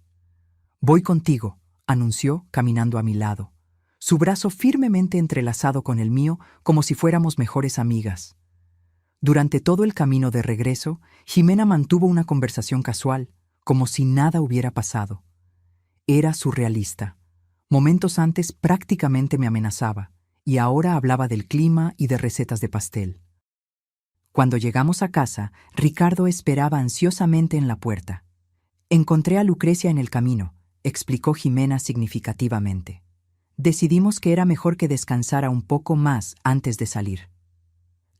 Voy contigo, anunció, caminando a mi lado, su brazo firmemente entrelazado con el mío como si fuéramos mejores amigas. Durante todo el camino de regreso, Jimena mantuvo una conversación casual, como si nada hubiera pasado. Era surrealista. Momentos antes prácticamente me amenazaba, y ahora hablaba del clima y de recetas de pastel. Cuando llegamos a casa, Ricardo esperaba ansiosamente en la puerta. Encontré a Lucrecia en el camino, explicó Jimena significativamente. Decidimos que era mejor que descansara un poco más antes de salir.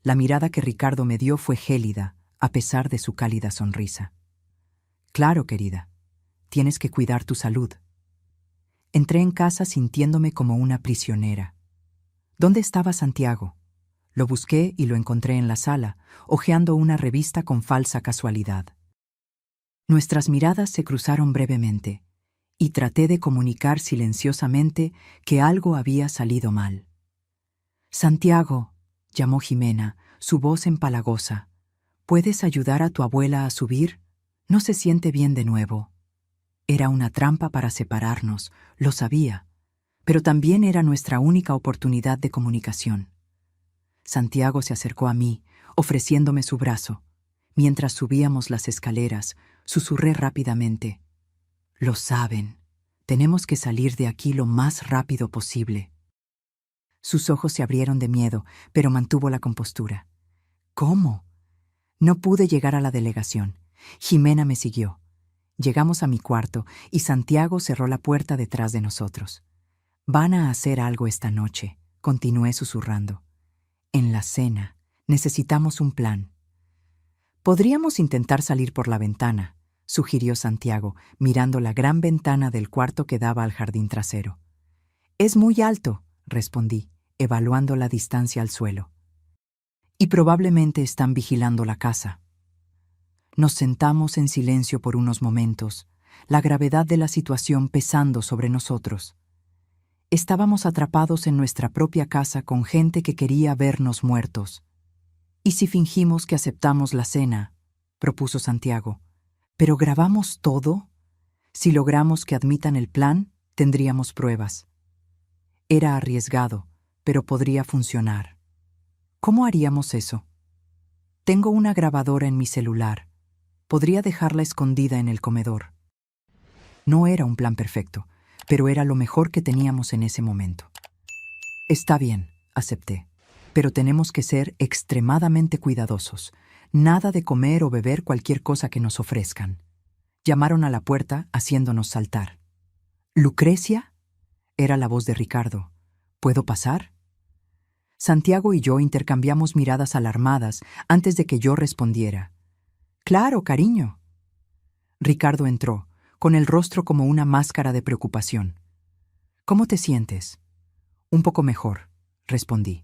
La mirada que Ricardo me dio fue gélida, a pesar de su cálida sonrisa. Claro, querida, tienes que cuidar tu salud. Entré en casa sintiéndome como una prisionera. ¿Dónde estaba Santiago? Lo busqué y lo encontré en la sala, hojeando una revista con falsa casualidad. Nuestras miradas se cruzaron brevemente, y traté de comunicar silenciosamente que algo había salido mal. Santiago, llamó Jimena, su voz empalagosa. ¿Puedes ayudar a tu abuela a subir? No se siente bien de nuevo. Era una trampa para separarnos, lo sabía, pero también era nuestra única oportunidad de comunicación. Santiago se acercó a mí, ofreciéndome su brazo. Mientras subíamos las escaleras, susurré rápidamente. Lo saben. Tenemos que salir de aquí lo más rápido posible. Sus ojos se abrieron de miedo, pero mantuvo la compostura. ¿Cómo? No pude llegar a la delegación. Jimena me siguió. Llegamos a mi cuarto y Santiago cerró la puerta detrás de nosotros. Van a hacer algo esta noche, continué susurrando. En la cena, necesitamos un plan. Podríamos intentar salir por la ventana, sugirió Santiago, mirando la gran ventana del cuarto que daba al jardín trasero. Es muy alto, respondí, evaluando la distancia al suelo. Y probablemente están vigilando la casa. Nos sentamos en silencio por unos momentos, la gravedad de la situación pesando sobre nosotros. Estábamos atrapados en nuestra propia casa con gente que quería vernos muertos. ¿Y si fingimos que aceptamos la cena?, propuso Santiago. ¿Pero grabamos todo? Si logramos que admitan el plan, tendríamos pruebas. Era arriesgado, pero podría funcionar. ¿Cómo haríamos eso? Tengo una grabadora en mi celular. Podría dejarla escondida en el comedor. No era un plan perfecto, pero era lo mejor que teníamos en ese momento. Está bien, acepté, pero tenemos que ser extremadamente cuidadosos. Nada de comer o beber cualquier cosa que nos ofrezcan. Llamaron a la puerta, haciéndonos saltar. ¿Lucrecia? Era la voz de Ricardo. ¿Puedo pasar? Santiago y yo intercambiamos miradas alarmadas antes de que yo respondiera. Claro, cariño. Ricardo entró, con el rostro como una máscara de preocupación. ¿Cómo te sientes? Un poco mejor, respondí.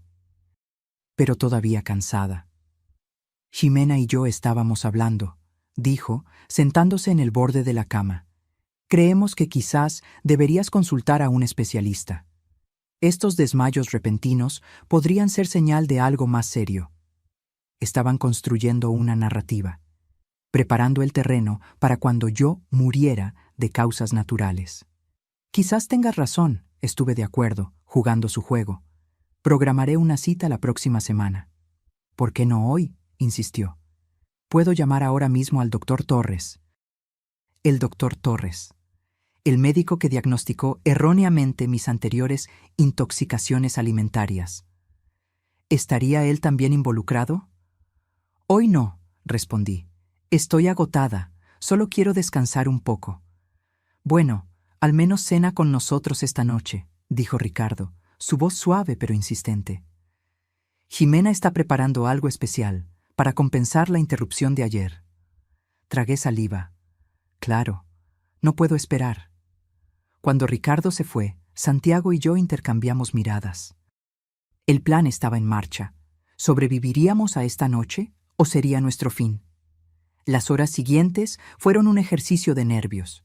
Pero todavía cansada. Ximena y yo estábamos hablando, dijo, sentándose en el borde de la cama. Creemos que quizás deberías consultar a un especialista. Estos desmayos repentinos podrían ser señal de algo más serio. Estaban construyendo una narrativa, preparando el terreno para cuando yo muriera de causas naturales. Quizás tengas razón, estuve de acuerdo, jugando su juego. Programaré una cita la próxima semana. ¿Por qué no hoy?, insistió. Puedo llamar ahora mismo al doctor Torres. El doctor Torres. El médico que diagnosticó erróneamente mis anteriores intoxicaciones alimentarias. ¿Estaría él también involucrado? Hoy no, respondí. Estoy agotada, solo quiero descansar un poco. Bueno, al menos cena con nosotros esta noche, dijo Ricardo, su voz suave pero insistente. Ximena está preparando algo especial para compensar la interrupción de ayer. Tragué saliva. Claro, no puedo esperar. Cuando Ricardo se fue, Santiago y yo intercambiamos miradas. El plan estaba en marcha. ¿Sobreviviríamos a esta noche o sería nuestro fin? Las horas siguientes fueron un ejercicio de nervios.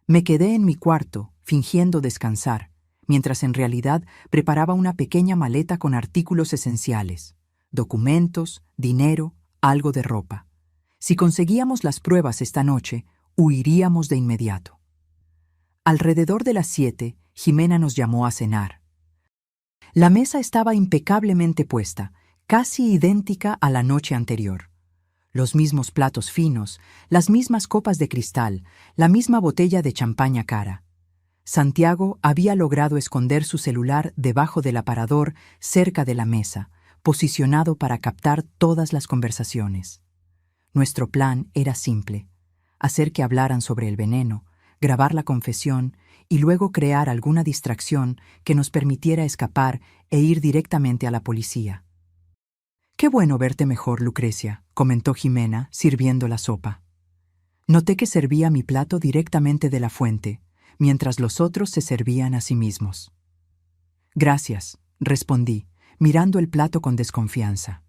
Me quedé en mi cuarto, fingiendo descansar, mientras en realidad preparaba una pequeña maleta con artículos esenciales, documentos, dinero, algo de ropa. Si conseguíamos las pruebas esta noche, huiríamos de inmediato. Alrededor de las 7, Ximena nos llamó a cenar. La mesa estaba impecablemente puesta, casi idéntica a la noche anterior. Los mismos platos finos, las mismas copas de cristal, la misma botella de champaña cara. Santiago había logrado esconder su celular debajo del aparador cerca de la mesa, posicionado para captar todas las conversaciones. Nuestro plan era simple: hacer que hablaran sobre el veneno, grabar la confesión y luego crear alguna distracción que nos permitiera escapar e ir directamente a la policía. «Qué bueno verte mejor, Lucrecia», comentó Ximena, sirviendo la sopa. Noté que servía mi plato directamente de la fuente, mientras los otros se servían a sí mismos. «Gracias», respondí, mirando el plato con desconfianza.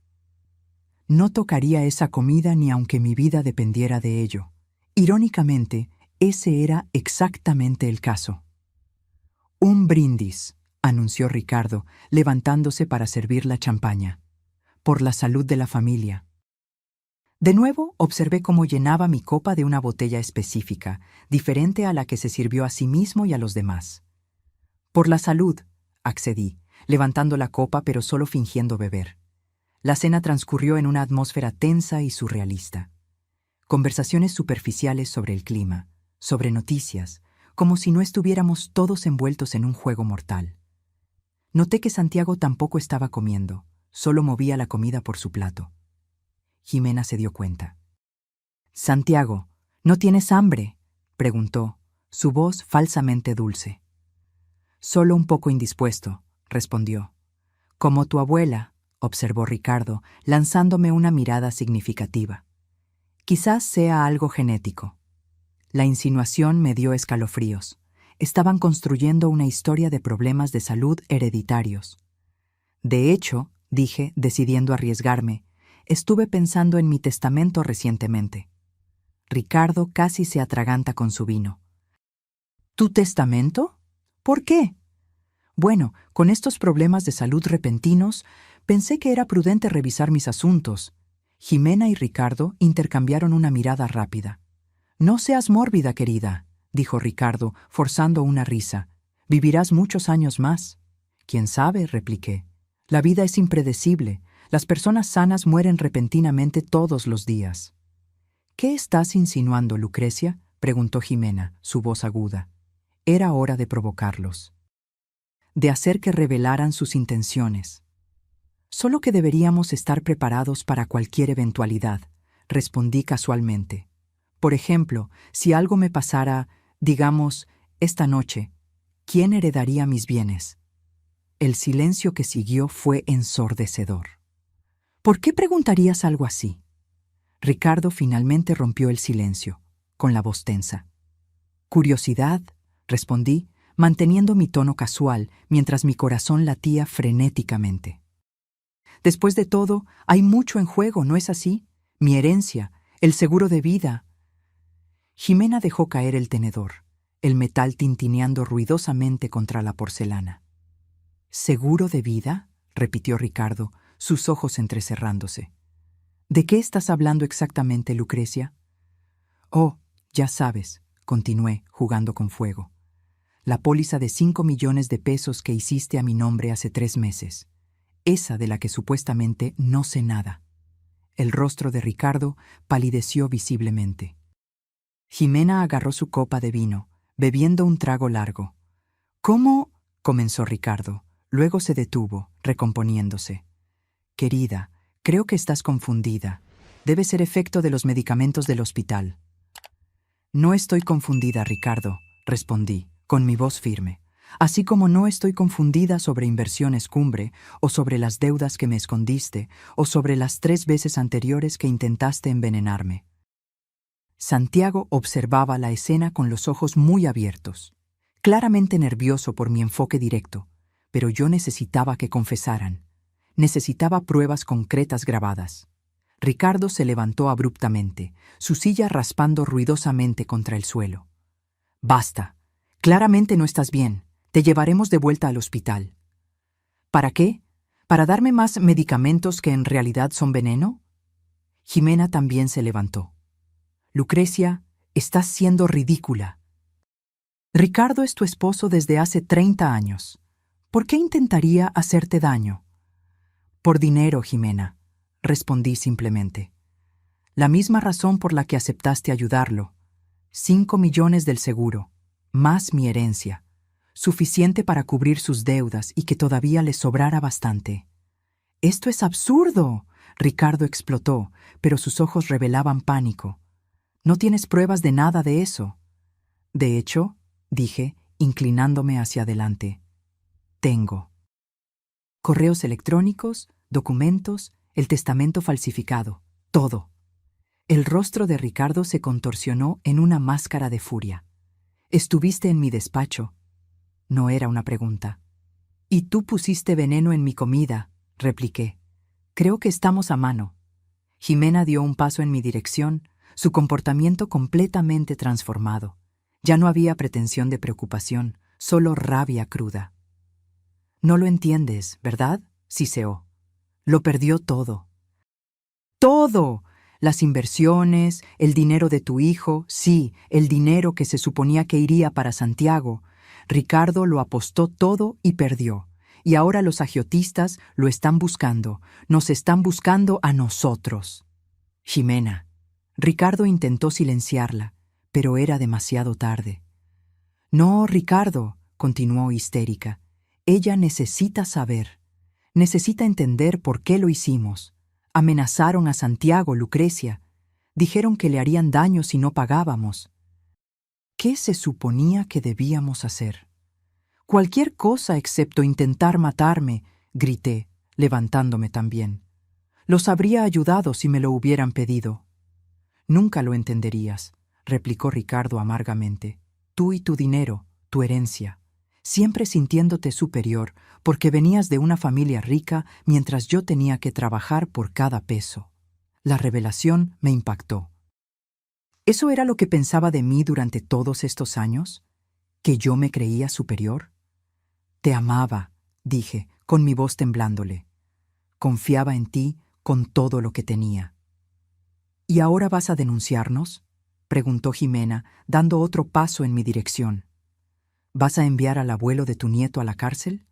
No tocaría esa comida ni aunque mi vida dependiera de ello. Irónicamente, ese era exactamente el caso. «Un brindis», anunció Ricardo, levantándose para servir la champaña. «Por la salud de la familia». De nuevo observé cómo llenaba mi copa de una botella específica, diferente a la que se sirvió a sí mismo y a los demás. «Por la salud», accedí, levantando la copa pero solo fingiendo beber. La cena transcurrió en una atmósfera tensa y surrealista. Conversaciones superficiales sobre el clima, sobre noticias, como si no estuviéramos todos envueltos en un juego mortal. Noté que Santiago tampoco estaba comiendo, solo movía la comida por su plato. Ximena se dio cuenta. «Santiago, ¿no tienes hambre?», preguntó, su voz falsamente dulce. «Solo un poco indispuesto», respondió. «Como tu abuela», observó Ricardo, lanzándome una mirada significativa. «Quizás sea algo genético». La insinuación me dio escalofríos. Estaban construyendo una historia de problemas de salud hereditarios. «De hecho», dije, decidiendo arriesgarme, «estuve pensando en mi testamento recientemente». Ricardo casi se atraganta con su vino. «¿Tu testamento? ¿Por qué?» «Bueno, con estos problemas de salud repentinos, pensé que era prudente revisar mis asuntos». Ximena y Ricardo intercambiaron una mirada rápida. «No seas mórbida, querida», dijo Ricardo, forzando una risa. «Vivirás muchos años más». «¿Quién sabe?», repliqué. «La vida es impredecible. Las personas sanas mueren repentinamente todos los días». «¿Qué estás insinuando, Lucrecia?», preguntó Ximena, su voz aguda. Era hora de provocarlos, de hacer que revelaran sus intenciones. Solo que deberíamos estar preparados para cualquier eventualidad, respondí casualmente. Por ejemplo, si algo me pasara, digamos, esta noche, ¿quién heredaría mis bienes? El silencio que siguió fue ensordecedor. ¿Por qué preguntarías algo así? Ricardo finalmente rompió el silencio, con la voz tensa. Curiosidad, respondí, manteniendo mi tono casual mientras mi corazón latía frenéticamente. Después de todo, hay mucho en juego, ¿no es así? Mi herencia, el seguro de vida. Jimena dejó caer el tenedor, el metal tintineando ruidosamente contra la porcelana. ¿Seguro de vida?, repitió Ricardo, sus ojos entrecerrándose. ¿De qué estás hablando exactamente, Lucrecia? Oh, ya sabes, continué, jugando con fuego. La póliza de 5 millones de pesos que hiciste a mi nombre hace 3 meses. Esa de la que supuestamente no sé nada. El rostro de Ricardo palideció visiblemente. Jimena agarró su copa de vino, bebiendo un trago largo. ¿Cómo? Comenzó Ricardo. Luego se detuvo, recomponiéndose. Querida, creo que estás confundida. Debe ser efecto de los medicamentos del hospital. No estoy confundida, Ricardo, respondí, con mi voz firme. Así como no estoy confundida sobre Inversiones Cumbre, o sobre las deudas que me escondiste, o sobre las 3 veces anteriores que intentaste envenenarme. Santiago observaba la escena con los ojos muy abiertos, claramente nervioso por mi enfoque directo, pero yo necesitaba que confesaran. Necesitaba pruebas concretas grabadas. Ricardo se levantó abruptamente, su silla raspando ruidosamente contra el suelo. «Basta. Claramente no estás bien. Te llevaremos de vuelta al hospital». «¿Para qué? ¿Para darme más medicamentos que en realidad son veneno?» Jimena también se levantó. «Lucrecia, estás siendo ridícula. Ricardo es tu esposo desde hace 30 años. ¿Por qué intentaría hacerte daño?» «Por dinero, Jimena», respondí simplemente. «La misma razón por la que aceptaste ayudarlo. 5 millones del seguro, más mi herencia, suficiente para cubrir sus deudas y que todavía le sobrara bastante». «¡Esto es absurdo!», Ricardo explotó, pero sus ojos revelaban pánico. «No tienes pruebas de nada de eso». «De hecho», dije, inclinándome hacia adelante, «tengo. Correos electrónicos, documentos, el testamento falsificado, todo». El rostro de Ricardo se contorsionó en una máscara de furia. «Estuviste en mi despacho». No era una pregunta. «Y tú pusiste veneno en mi comida», repliqué. «Creo que estamos a mano». Jimena dio un paso en mi dirección, su comportamiento completamente transformado. Ya no había pretensión de preocupación, solo rabia cruda. «No lo entiendes, ¿verdad?», siseó. «Lo perdió todo». «¡Todo! Las inversiones, el dinero de tu hijo, sí, el dinero que se suponía que iría para Santiago. Ricardo lo apostó todo y perdió. Y ahora los agiotistas lo están buscando. Nos están buscando a nosotros». «Jimena». Ricardo intentó silenciarla, pero era demasiado tarde. «No, Ricardo», continuó histérica. «Ella necesita saber. Necesita entender por qué lo hicimos. Amenazaron a Santiago, Lucrecia. Dijeron que le harían daño si no pagábamos». ¿Qué se suponía que debíamos hacer? «Cualquier cosa excepto intentar matarme», grité, levantándome también. «Los habría ayudado si me lo hubieran pedido». «Nunca lo entenderías», replicó Ricardo amargamente. «Tú y tu dinero, tu herencia, siempre sintiéndote superior porque venías de una familia rica mientras yo tenía que trabajar por cada peso». La revelación me impactó. ¿Eso era lo que pensaba de mí durante todos estos años? ¿Que yo me creía superior? «Te amaba», dije, con mi voz temblándole. «Confiaba en ti con todo lo que tenía». «¿Y ahora vas a denunciarnos?», preguntó Jimena, dando otro paso en mi dirección. «¿Vas a enviar al abuelo de tu nieto a la cárcel?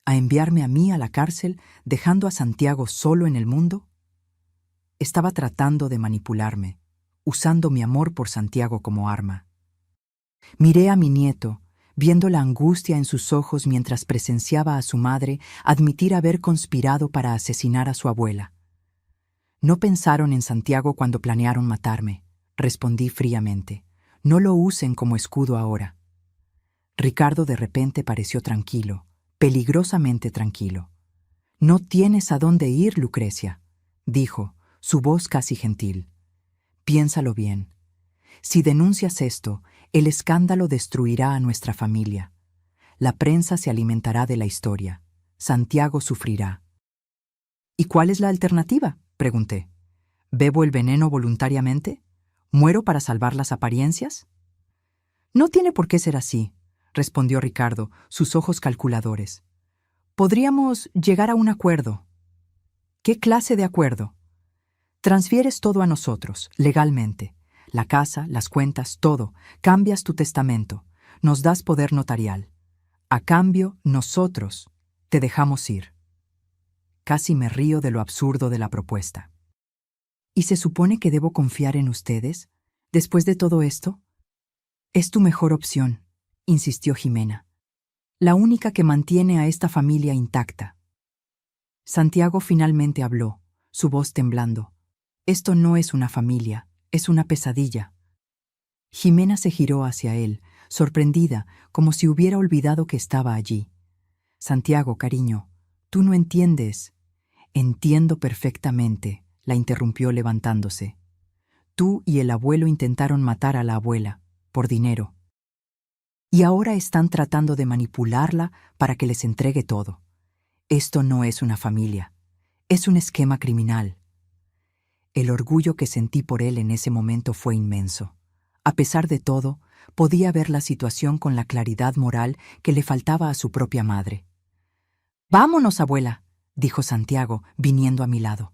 ¿A enviarme a mí a la cárcel, dejando a Santiago solo en el mundo?» Estaba tratando de manipularme, usando mi amor por Santiago como arma. Miré a mi nieto, viendo la angustia en sus ojos mientras presenciaba a su madre admitir haber conspirado para asesinar a su abuela. No pensaron en Santiago cuando planearon matarme, respondí fríamente. No lo usen como escudo ahora. Ricardo de repente pareció tranquilo, peligrosamente tranquilo. No tienes a dónde ir, Lucrecia, dijo, su voz casi gentil. Piénsalo bien. Si denuncias esto, el escándalo destruirá a nuestra familia. La prensa se alimentará de la historia. Santiago sufrirá. ¿Y cuál es la alternativa?, pregunté. ¿Bebo el veneno voluntariamente? ¿Muero para salvar las apariencias? No tiene por qué ser así, respondió Ricardo, sus ojos calculadores. Podríamos llegar a un acuerdo. ¿Qué clase de acuerdo? Transfieres todo a nosotros, legalmente. La casa, las cuentas, todo. Cambias tu testamento. Nos das poder notarial. A cambio, nosotros te dejamos ir. Casi me río de lo absurdo de la propuesta. ¿Y se supone que debo confiar en ustedes? ¿Después de todo esto? Es tu mejor opción, insistió Jimena. La única que mantiene a esta familia intacta. Santiago finalmente habló, su voz temblando. Esto no es una familia, es una pesadilla. Jimena se giró hacia él, sorprendida, como si hubiera olvidado que estaba allí. Santiago, cariño, tú no entiendes. Entiendo perfectamente, la interrumpió levantándose. Tú y el abuelo intentaron matar a la abuela, por dinero. Y ahora están tratando de manipularla para que les entregue todo. Esto no es una familia, es un esquema criminal. El orgullo que sentí por él en ese momento fue inmenso. A pesar de todo, podía ver la situación con la claridad moral que le faltaba a su propia madre. «Vámonos, abuela», dijo Santiago, viniendo a mi lado.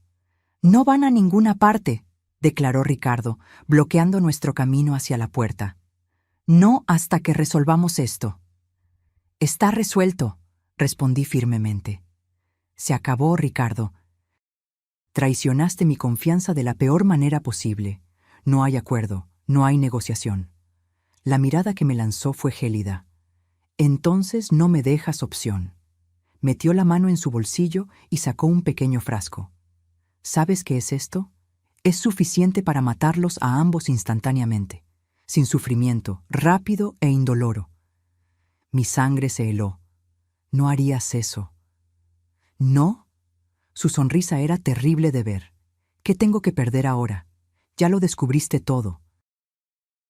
«No van a ninguna parte», declaró Ricardo, bloqueando nuestro camino hacia la puerta. «No hasta que resolvamos esto». «Está resuelto», respondí firmemente. «Se acabó, Ricardo. Traicionaste mi confianza de la peor manera posible. No hay acuerdo, no hay negociación». La mirada que me lanzó fue gélida. «Entonces no me dejas opción». Metió la mano en su bolsillo y sacó un pequeño frasco. ¿Sabes qué es esto? Es suficiente para matarlos a ambos instantáneamente, sin sufrimiento, rápido e indoloro. Mi sangre se heló. ¿No harías eso? ¿No? Su sonrisa era terrible de ver. ¿Qué tengo que perder ahora? Ya lo descubriste todo.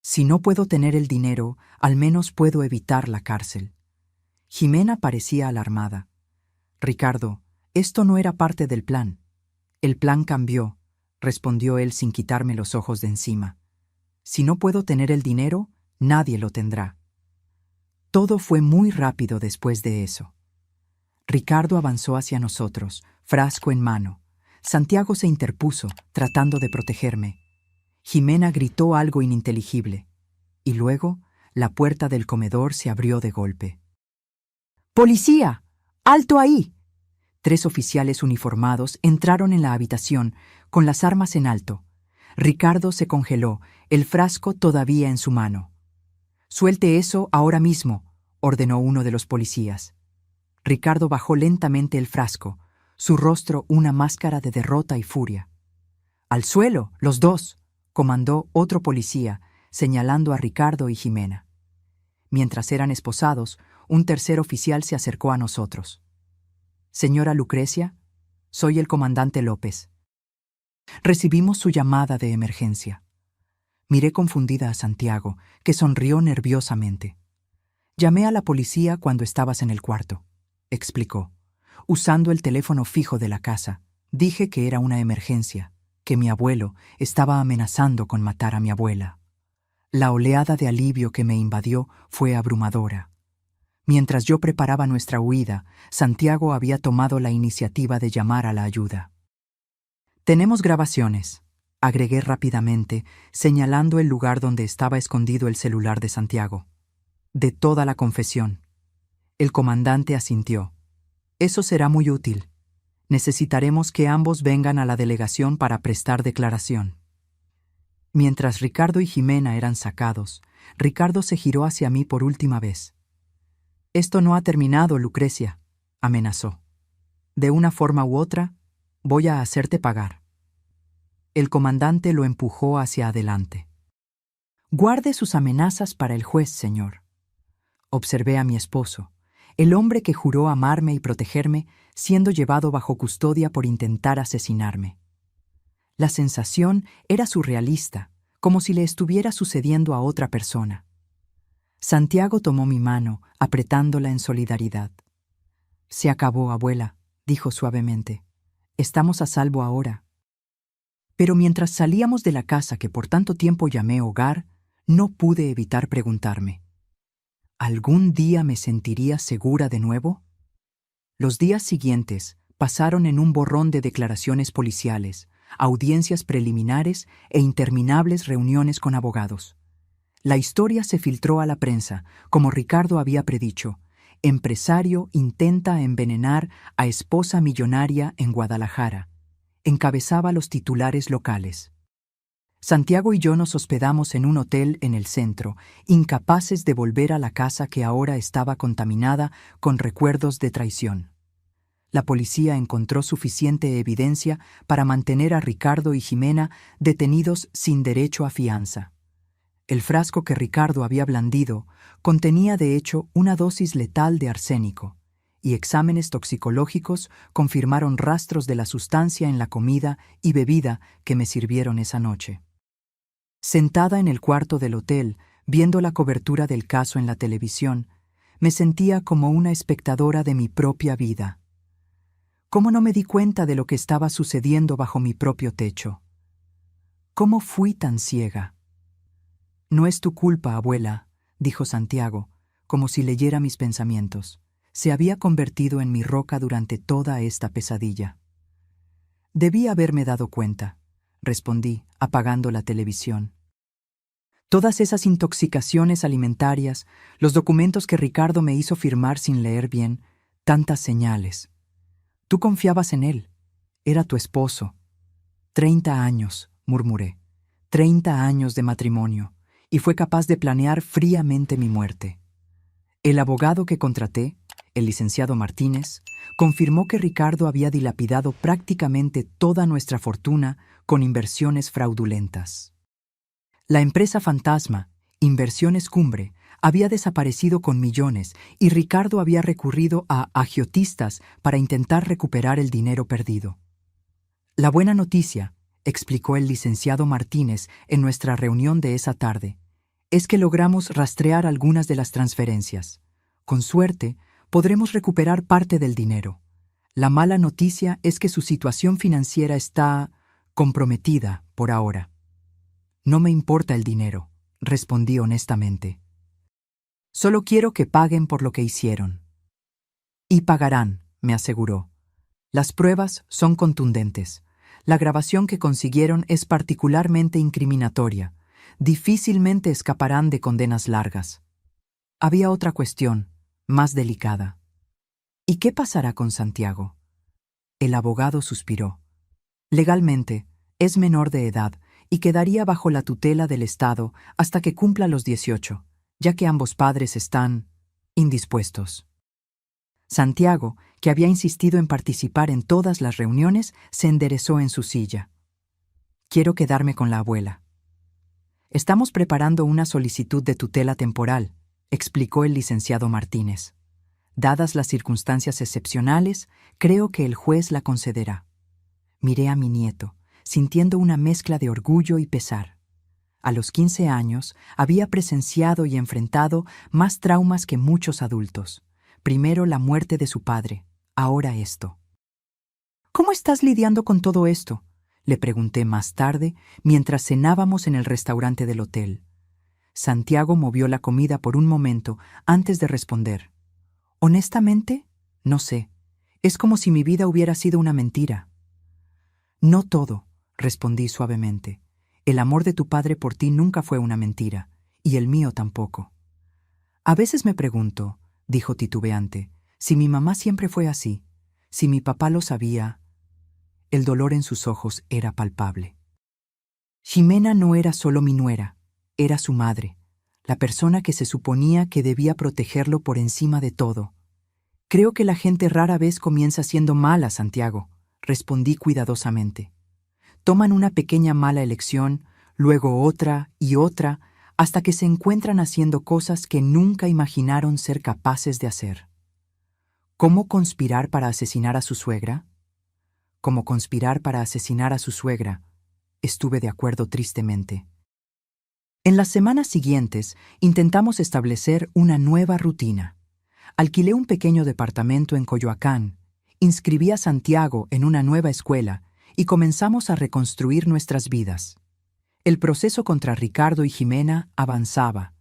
Si no puedo tener el dinero, al menos puedo evitar la cárcel. Jimena parecía alarmada. Ricardo, esto no era parte del plan. El plan cambió, respondió él sin quitarme los ojos de encima. Si no puedo tener el dinero, nadie lo tendrá. Todo fue muy rápido después de eso. Ricardo avanzó hacia nosotros, frasco en mano. Santiago se interpuso, tratando de protegerme. Jimena gritó algo ininteligible. Y luego, la puerta del comedor se abrió de golpe. ¡Policía! ¡Alto ahí! 3 oficiales uniformados entraron en la habitación, con las armas en alto. Ricardo se congeló, el frasco todavía en su mano. «Suelte eso ahora mismo», ordenó uno de los policías. Ricardo bajó lentamente el frasco, su rostro una máscara de derrota y furia. «¡Al suelo, los dos!», comandó otro policía, señalando a Ricardo y Jimena. Mientras eran esposados, un tercer oficial se acercó a nosotros. «Señora Lucrecia, soy el comandante López. Recibimos su llamada de emergencia». Miré confundida a Santiago, que sonrió nerviosamente. «Llamé a la policía cuando estabas en el cuarto», explicó. «Usando el teléfono fijo de la casa, dije que era una emergencia, que mi abuelo estaba amenazando con matar a mi abuela». La oleada de alivio que me invadió fue abrumadora. Mientras yo preparaba nuestra huida, Santiago había tomado la iniciativa de llamar a la ayuda. «Tenemos grabaciones», agregué rápidamente, señalando el lugar donde estaba escondido el celular de Santiago. «De toda la confesión». El comandante asintió. «Eso será muy útil. Necesitaremos que ambos vengan a la delegación para prestar declaración». Mientras Ricardo y Jimena eran sacados, Ricardo se giró hacia mí por última vez. Esto no ha terminado, Lucrecia, amenazó. De una forma u otra, voy a hacerte pagar. El comandante lo empujó hacia adelante. Guarde sus amenazas para el juez, señor. Observé a mi esposo, el hombre que juró amarme y protegerme, siendo llevado bajo custodia por intentar asesinarme. La sensación era surrealista, como si le estuviera sucediendo a otra persona. Santiago tomó mi mano, apretándola en solidaridad. «Se acabó, abuela», dijo suavemente. «Estamos a salvo ahora». Pero mientras salíamos de la casa que por tanto tiempo llamé hogar, no pude evitar preguntarme: ¿algún día me sentiría segura de nuevo? Los días siguientes pasaron en un borrón de declaraciones policiales, audiencias preliminares e interminables reuniones con abogados. La historia se filtró a la prensa, como Ricardo había predicho. Empresario intenta envenenar a esposa millonaria en Guadalajara. Encabezaba los titulares locales. Santiago y yo nos hospedamos en un hotel en el centro, incapaces de volver a la casa que ahora estaba contaminada con recuerdos de traición. La policía encontró suficiente evidencia para mantener a Ricardo y Jimena detenidos sin derecho a fianza. El frasco que Ricardo había blandido contenía de hecho una dosis letal de arsénico, y exámenes toxicológicos confirmaron rastros de la sustancia en la comida y bebida que me sirvieron esa noche. Sentada en el cuarto del hotel, viendo la cobertura del caso en la televisión, me sentía como una espectadora de mi propia vida. ¿Cómo no me di cuenta de lo que estaba sucediendo bajo mi propio techo? ¿Cómo fui tan ciega? «No es tu culpa, abuela», dijo Santiago, como si leyera mis pensamientos. Se había convertido en mi roca durante toda esta pesadilla. «Debí haberme dado cuenta», respondí, apagando la televisión. Todas esas intoxicaciones alimentarias, los documentos que Ricardo me hizo firmar sin leer bien, tantas señales. Tú confiabas en él. Era tu esposo. 30 años, murmuré. 30 años de matrimonio, y fue capaz de planear fríamente mi muerte. El abogado que contraté, el licenciado Martínez, confirmó que Ricardo había dilapidado prácticamente toda nuestra fortuna con inversiones fraudulentas. La empresa fantasma, Inversiones Cumbre, había desaparecido con millones y Ricardo había recurrido a agiotistas para intentar recuperar el dinero perdido. La buena noticia, explicó el licenciado Martínez en nuestra reunión de esa tarde, es que logramos rastrear algunas de las transferencias. Con suerte, podremos recuperar parte del dinero. La mala noticia es que su situación financiera está comprometida por ahora. No me importa el dinero, respondí honestamente. Solo quiero que paguen por lo que hicieron. Y pagarán, me aseguró. Las pruebas son contundentes. La grabación que consiguieron es particularmente incriminatoria. Difícilmente escaparán de condenas largas. Había otra cuestión, más delicada. ¿Y qué pasará con Santiago? El abogado suspiró. Legalmente, es menor de edad y quedaría bajo la tutela del Estado hasta que cumpla los 18, ya que ambos padres están indispuestos. Santiago, que había insistido en participar en todas las reuniones, se enderezó en su silla. Quiero quedarme con la abuela. Estamos preparando una solicitud de tutela temporal, explicó el licenciado Martínez. Dadas las circunstancias excepcionales, creo que el juez la concederá. Miré a mi nieto, sintiendo una mezcla de orgullo y pesar. A los 15 años había presenciado y enfrentado más traumas que muchos adultos. Primero la muerte de su padre, ahora esto. ¿Cómo estás lidiando con todo esto?, le pregunté más tarde mientras cenábamos en el restaurante del hotel. Santiago movió la comida por un momento antes de responder. Honestamente, no sé. Es como si mi vida hubiera sido una mentira. No todo, respondí suavemente. El amor de tu padre por ti nunca fue una mentira, y el mío tampoco. A veces me pregunto, dijo titubeante, si mi mamá siempre fue así, si mi papá lo sabía. El dolor en sus ojos era palpable. Jimena no era solo mi nuera, era su madre, la persona que se suponía que debía protegerlo por encima de todo. Creo que la gente rara vez comienza siendo mala, Santiago, respondí cuidadosamente. Toman una pequeña mala elección, luego otra y otra, hasta que se encuentran haciendo cosas que nunca imaginaron ser capaces de hacer. ¿Cómo conspirar para asesinar a su suegra? Como conspirar para asesinar a su suegra, estuve de acuerdo tristemente. En las semanas siguientes, intentamos establecer una nueva rutina. Alquilé un pequeño departamento en Coyoacán, inscribí a Santiago en una nueva escuela y comenzamos a reconstruir nuestras vidas. El proceso contra Ricardo y Jimena avanzaba,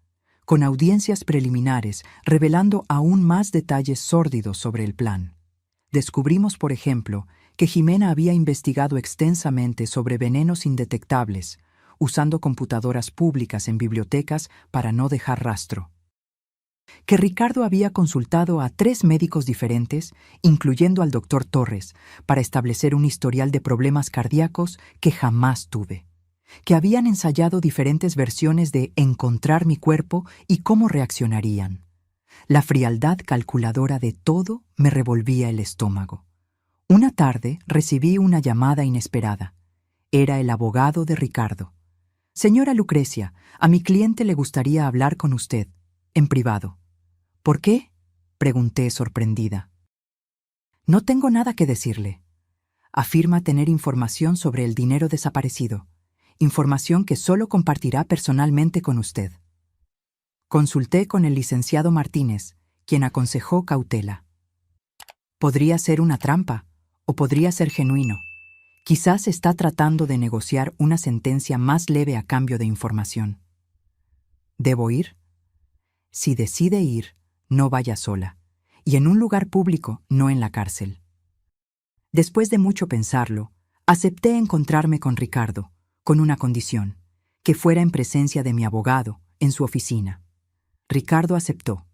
con audiencias preliminares revelando aún más detalles sórdidos sobre el plan. Descubrimos, por ejemplo, que Jimena había investigado extensamente sobre venenos indetectables, usando computadoras públicas en bibliotecas para no dejar rastro. Que Ricardo había consultado a 3 médicos diferentes, incluyendo al doctor Torres, para establecer un historial de problemas cardíacos que jamás tuve. Que habían ensayado diferentes versiones de encontrar mi cuerpo y cómo reaccionarían. La frialdad calculadora de todo me revolvía el estómago. Una tarde recibí una llamada inesperada. Era el abogado de Ricardo. «Señora Lucrecia, a mi cliente le gustaría hablar con usted, en privado». «¿Por qué?», pregunté sorprendida. «No tengo nada que decirle. Afirma tener información sobre el dinero desaparecido, información que solo compartirá personalmente con usted». Consulté con el licenciado Martínez, quien aconsejó cautela. Podría ser una trampa, o podría ser genuino. Quizás está tratando de negociar una sentencia más leve a cambio de información. ¿Debo ir? Si decide ir, no vaya sola, y en un lugar público, no en la cárcel. Después de mucho pensarlo, acepté encontrarme con Ricardo, con una condición, que fuera en presencia de mi abogado, en su oficina. Ricardo aceptó.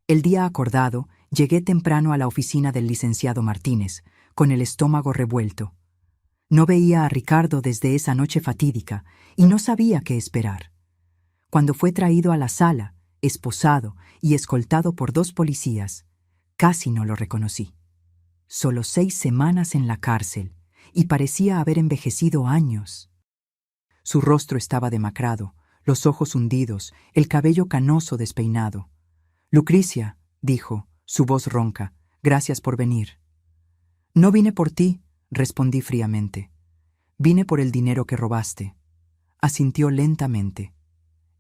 El día acordado, llegué temprano a la oficina del licenciado Martínez, con el estómago revuelto. No veía a Ricardo desde esa noche fatídica y no sabía qué esperar. Cuando fue traído a la sala, esposado y escoltado por 2 policías, casi no lo reconocí. Solo 6 semanas en la cárcel y parecía haber envejecido años. Su rostro estaba demacrado, los ojos hundidos, el cabello canoso despeinado. «Lucrecia», dijo, su voz ronca, «gracias por venir». «No vine por ti», respondí fríamente. «Vine por el dinero que robaste». Asintió lentamente.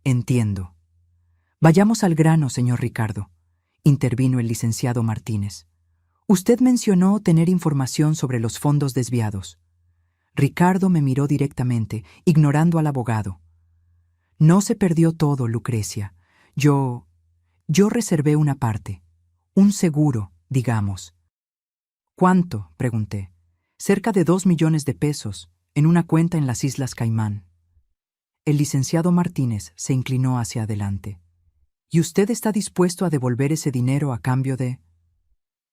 «Entiendo». «Vayamos al grano, señor Ricardo», intervino el licenciado Martínez. «Usted mencionó tener información sobre los fondos desviados». Ricardo me miró directamente, ignorando al abogado. «No se perdió todo, Lucrecia. Yo reservé una parte. Un seguro, digamos». «¿Cuánto?», pregunté. «Cerca de 2 millones de pesos, en una cuenta en las Islas Caimán». El licenciado Martínez se inclinó hacia adelante. «¿Y usted está dispuesto a devolver ese dinero a cambio de...?»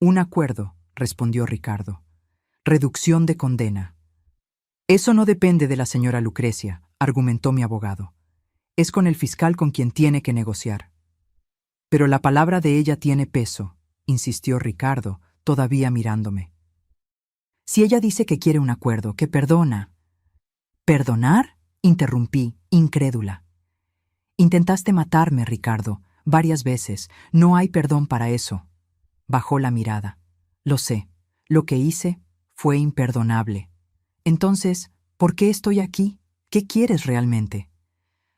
«Un acuerdo», respondió Ricardo. «Reducción de condena». «Eso no depende de la señora Lucrecia», argumentó mi abogado. «Es con el fiscal con quien tiene que negociar». «Pero la palabra de ella tiene peso», insistió Ricardo, todavía mirándome. «Si ella dice que quiere un acuerdo, que perdona». «¿Perdonar?», interrumpí, incrédula. «Intentaste matarme, Ricardo, varias veces. No hay perdón para eso». Bajó la mirada. «Lo sé. Lo que hice fue imperdonable. Entonces, ¿por qué estoy aquí? ¿Qué quieres realmente?»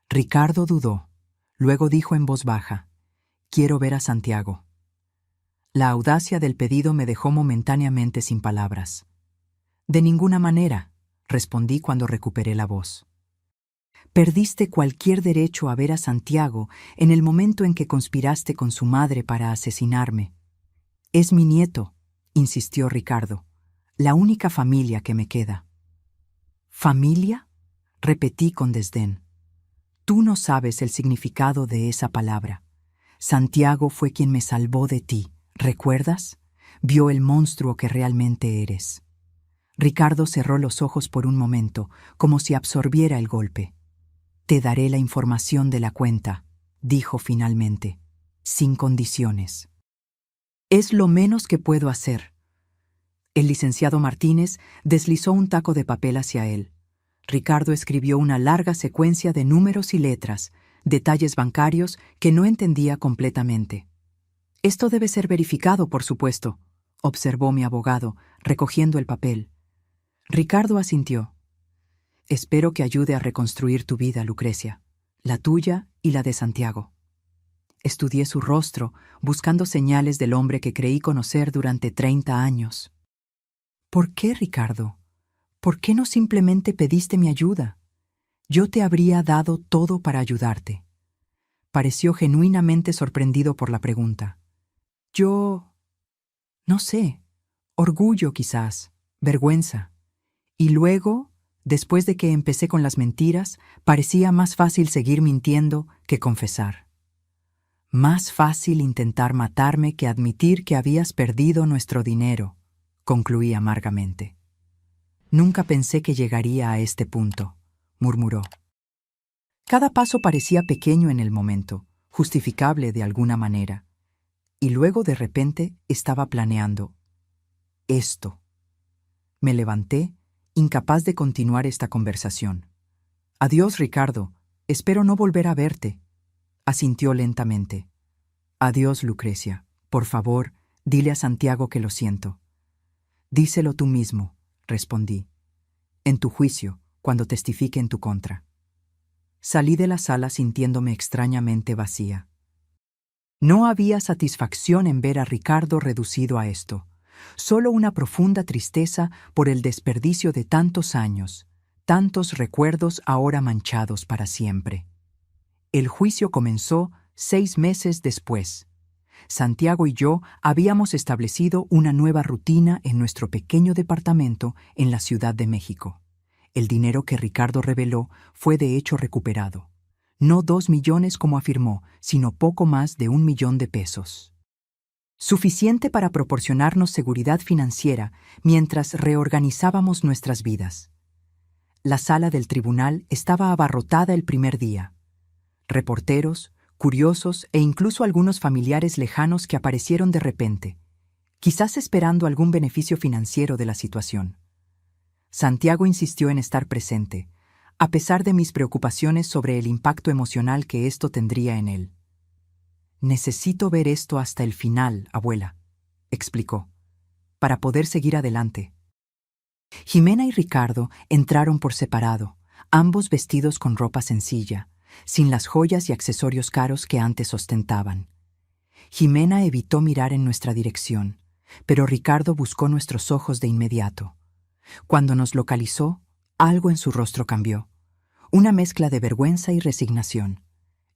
Ricardo dudó. Luego dijo en voz baja: «Quiero ver a Santiago». La audacia del pedido me dejó momentáneamente sin palabras. «De ninguna manera», respondí cuando recuperé la voz. «Perdiste cualquier derecho a ver a Santiago en el momento en que conspiraste con su madre para asesinarme». «Es mi nieto», insistió Ricardo, «la única familia que me queda». «¿Familia?», repetí con desdén. «Tú no sabes el significado de esa palabra. Santiago fue quien me salvó de ti, ¿recuerdas? Vio el monstruo que realmente eres». Ricardo cerró los ojos por un momento, como si absorbiera el golpe. «Te daré la información de la cuenta», dijo finalmente, sin condiciones. Es lo menos que puedo hacer. El licenciado Martínez deslizó un taco de papel hacia él. Ricardo escribió una larga secuencia de números y letras, detalles bancarios que no entendía completamente. Esto debe ser verificado, por supuesto, observó mi abogado, recogiendo el papel. Ricardo asintió. Espero que ayude a reconstruir tu vida, Lucrecia, la tuya y la de Santiago. Estudié su rostro, buscando señales del hombre que creí conocer durante 30 años. ¿Por qué, Ricardo? ¿Por qué no simplemente pediste mi ayuda? Yo te habría dado todo para ayudarte. Pareció genuinamente sorprendido por la pregunta. No sé, orgullo quizás, vergüenza. Y luego, después de que empecé con las mentiras, parecía más fácil seguir mintiendo que confesar. Más fácil intentar matarme que admitir que habías perdido nuestro dinero, concluí amargamente. Nunca pensé que llegaría a este punto, murmuró. Cada paso parecía pequeño en el momento, justificable de alguna manera. Y luego de repente estaba planeando esto. Me levanté, incapaz de continuar esta conversación. Adiós, Ricardo. Espero no volver a verte. Asintió lentamente. Adiós, Lucrecia. Por favor, dile a Santiago que lo siento. Díselo tú mismo, respondí. En tu juicio, cuando testifique en tu contra. Salí de la sala sintiéndome extrañamente vacía. No había satisfacción en ver a Ricardo reducido a esto, solo una profunda tristeza por el desperdicio de tantos años, tantos recuerdos ahora manchados para siempre. El juicio comenzó 6 meses después. Santiago y yo habíamos establecido una nueva rutina en nuestro pequeño departamento en la Ciudad de México. El dinero que Ricardo reveló fue de hecho recuperado. No 2 millones como afirmó, sino poco más de 1 millón de pesos. Suficiente para proporcionarnos seguridad financiera mientras reorganizábamos nuestras vidas. La sala del tribunal estaba abarrotada el primer día. Reporteros, curiosos e incluso algunos familiares lejanos que aparecieron de repente, quizás esperando algún beneficio financiero de la situación. Santiago insistió en estar presente, a pesar de mis preocupaciones sobre el impacto emocional que esto tendría en él. Necesito ver esto hasta el final, abuela, explicó, para poder seguir adelante. Jimena y Ricardo entraron por separado, ambos vestidos con ropa sencilla, sin las joyas y accesorios caros que antes ostentaban. Jimena evitó mirar en nuestra dirección, pero Ricardo buscó nuestros ojos de inmediato. Cuando nos localizó, algo en su rostro cambió. Una mezcla de vergüenza y resignación.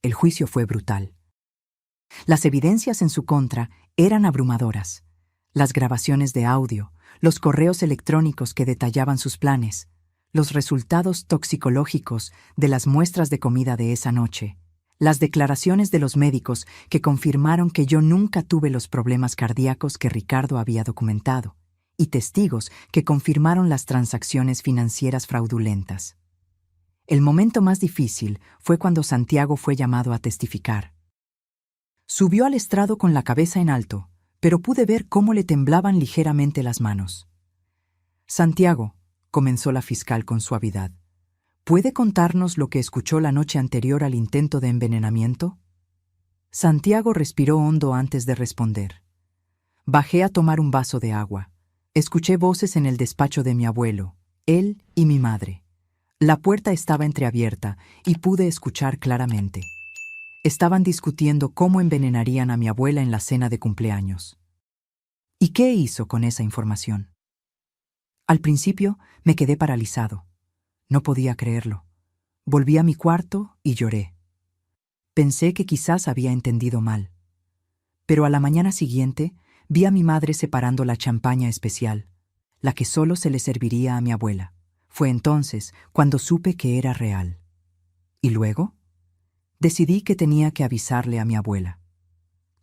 El juicio fue brutal. Las evidencias en su contra eran abrumadoras. Las grabaciones de audio, los correos electrónicos que detallaban sus planes, los resultados toxicológicos de las muestras de comida de esa noche, las declaraciones de los médicos que confirmaron que yo nunca tuve los problemas cardíacos que Ricardo había documentado, y testigos que confirmaron las transacciones financieras fraudulentas. El momento más difícil fue cuando Santiago fue llamado a testificar. Subió al estrado con la cabeza en alto, pero pude ver cómo le temblaban ligeramente las manos. Santiago, comenzó la fiscal con suavidad, ¿puede contarnos lo que escuchó la noche anterior al intento de envenenamiento? Santiago respiró hondo antes de responder. Bajé a tomar un vaso de agua. Escuché voces en el despacho de mi abuelo, él y mi madre. La puerta estaba entreabierta y pude escuchar claramente. Estaban discutiendo cómo envenenarían a mi abuela en la cena de cumpleaños. ¿Y qué hizo con esa información? Al principio me quedé paralizado. No podía creerlo. Volví a mi cuarto y lloré. Pensé que quizás había entendido mal. Pero a la mañana siguiente vi a mi madre separando la champaña especial, la que solo se le serviría a mi abuela. Fue entonces cuando supe que era real. ¿Y luego? Decidí que tenía que avisarle a mi abuela.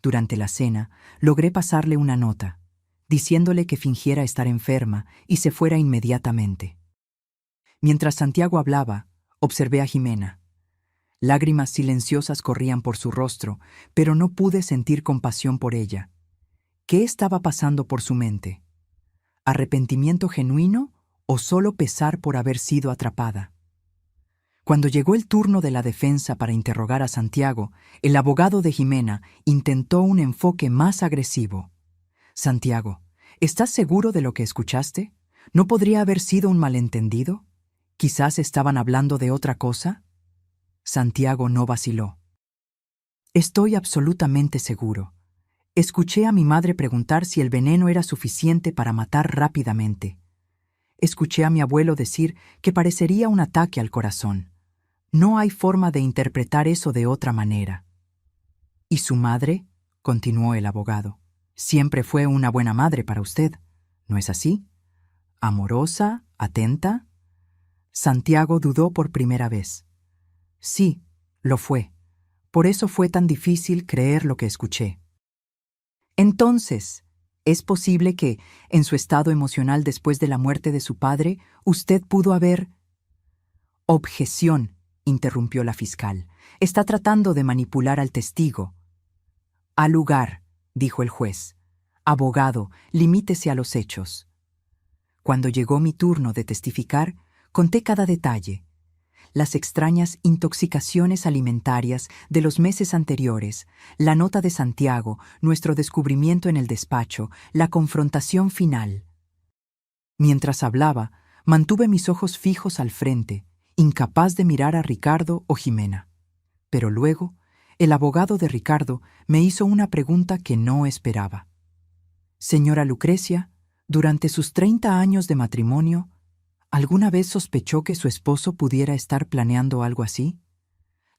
Durante la cena, logré pasarle una nota, diciéndole que fingiera estar enferma y se fuera inmediatamente. Mientras Santiago hablaba, observé a Jimena. Lágrimas silenciosas corrían por su rostro, pero no pude sentir compasión por ella. ¿Qué estaba pasando por su mente? ¿Arrepentimiento genuino o solo pesar por haber sido atrapada? Cuando llegó el turno de la defensa para interrogar a Santiago, el abogado de Jimena intentó un enfoque más agresivo. Santiago, ¿estás seguro de lo que escuchaste? ¿No podría haber sido un malentendido? ¿Quizás estaban hablando de otra cosa? Santiago no vaciló. Estoy absolutamente seguro. Escuché a mi madre preguntar si el veneno era suficiente para matar rápidamente. Escuché a mi abuelo decir que parecería un ataque al corazón. No hay forma de interpretar eso de otra manera. ¿Y su madre? Continuó el abogado. Siempre fue una buena madre para usted, ¿no es así? ¿Amorosa? ¿Atenta? Santiago dudó por primera vez. Sí, lo fue. Por eso fue tan difícil creer lo que escuché. Entonces, ¿es posible que, en su estado emocional después de la muerte de su padre, usted pudo haber... Objeción, interrumpió la fiscal. Está tratando de manipular al testigo. Al lugar, dijo el juez. Abogado, limítese a los hechos. Cuando llegó mi turno de testificar, conté cada detalle. Las extrañas intoxicaciones alimentarias de los meses anteriores, la nota de Santiago, nuestro descubrimiento en el despacho, la confrontación final. Mientras hablaba, mantuve mis ojos fijos al frente, incapaz de mirar a Ricardo o Jimena. Pero luego, el abogado de Ricardo me hizo una pregunta que no esperaba. Señora Lucrecia, durante sus 30 años de matrimonio, ¿alguna vez sospechó que su esposo pudiera estar planeando algo así?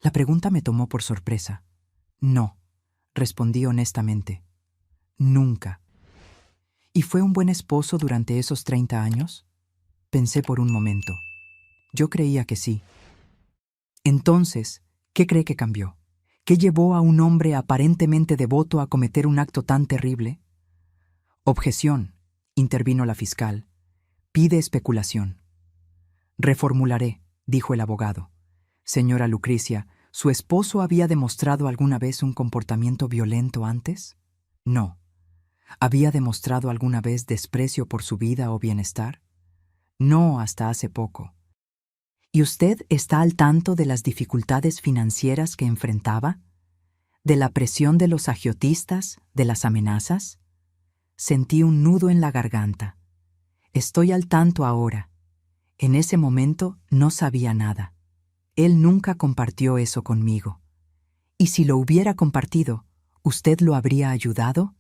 La pregunta me tomó por sorpresa. No, respondí honestamente. Nunca. ¿Y fue un buen esposo durante esos 30 años? Pensé por un momento. Yo creía que sí. Entonces, ¿qué cree que cambió? ¿Qué llevó a un hombre aparentemente devoto a cometer un acto tan terrible? Objeción, intervino la fiscal. Pide especulación. Reformularé, dijo el abogado. Señora Lucrecia, ¿su esposo había demostrado alguna vez un comportamiento violento antes? No. ¿Había demostrado alguna vez desprecio por su vida o bienestar? No, hasta hace poco. ¿Y usted está al tanto de las dificultades financieras que enfrentaba? ¿De la presión de los agiotistas? ¿De las amenazas? Sentí un nudo en la garganta. Estoy al tanto ahora. En ese momento no sabía nada. Él nunca compartió eso conmigo. ¿Y si lo hubiera compartido, usted lo habría ayudado?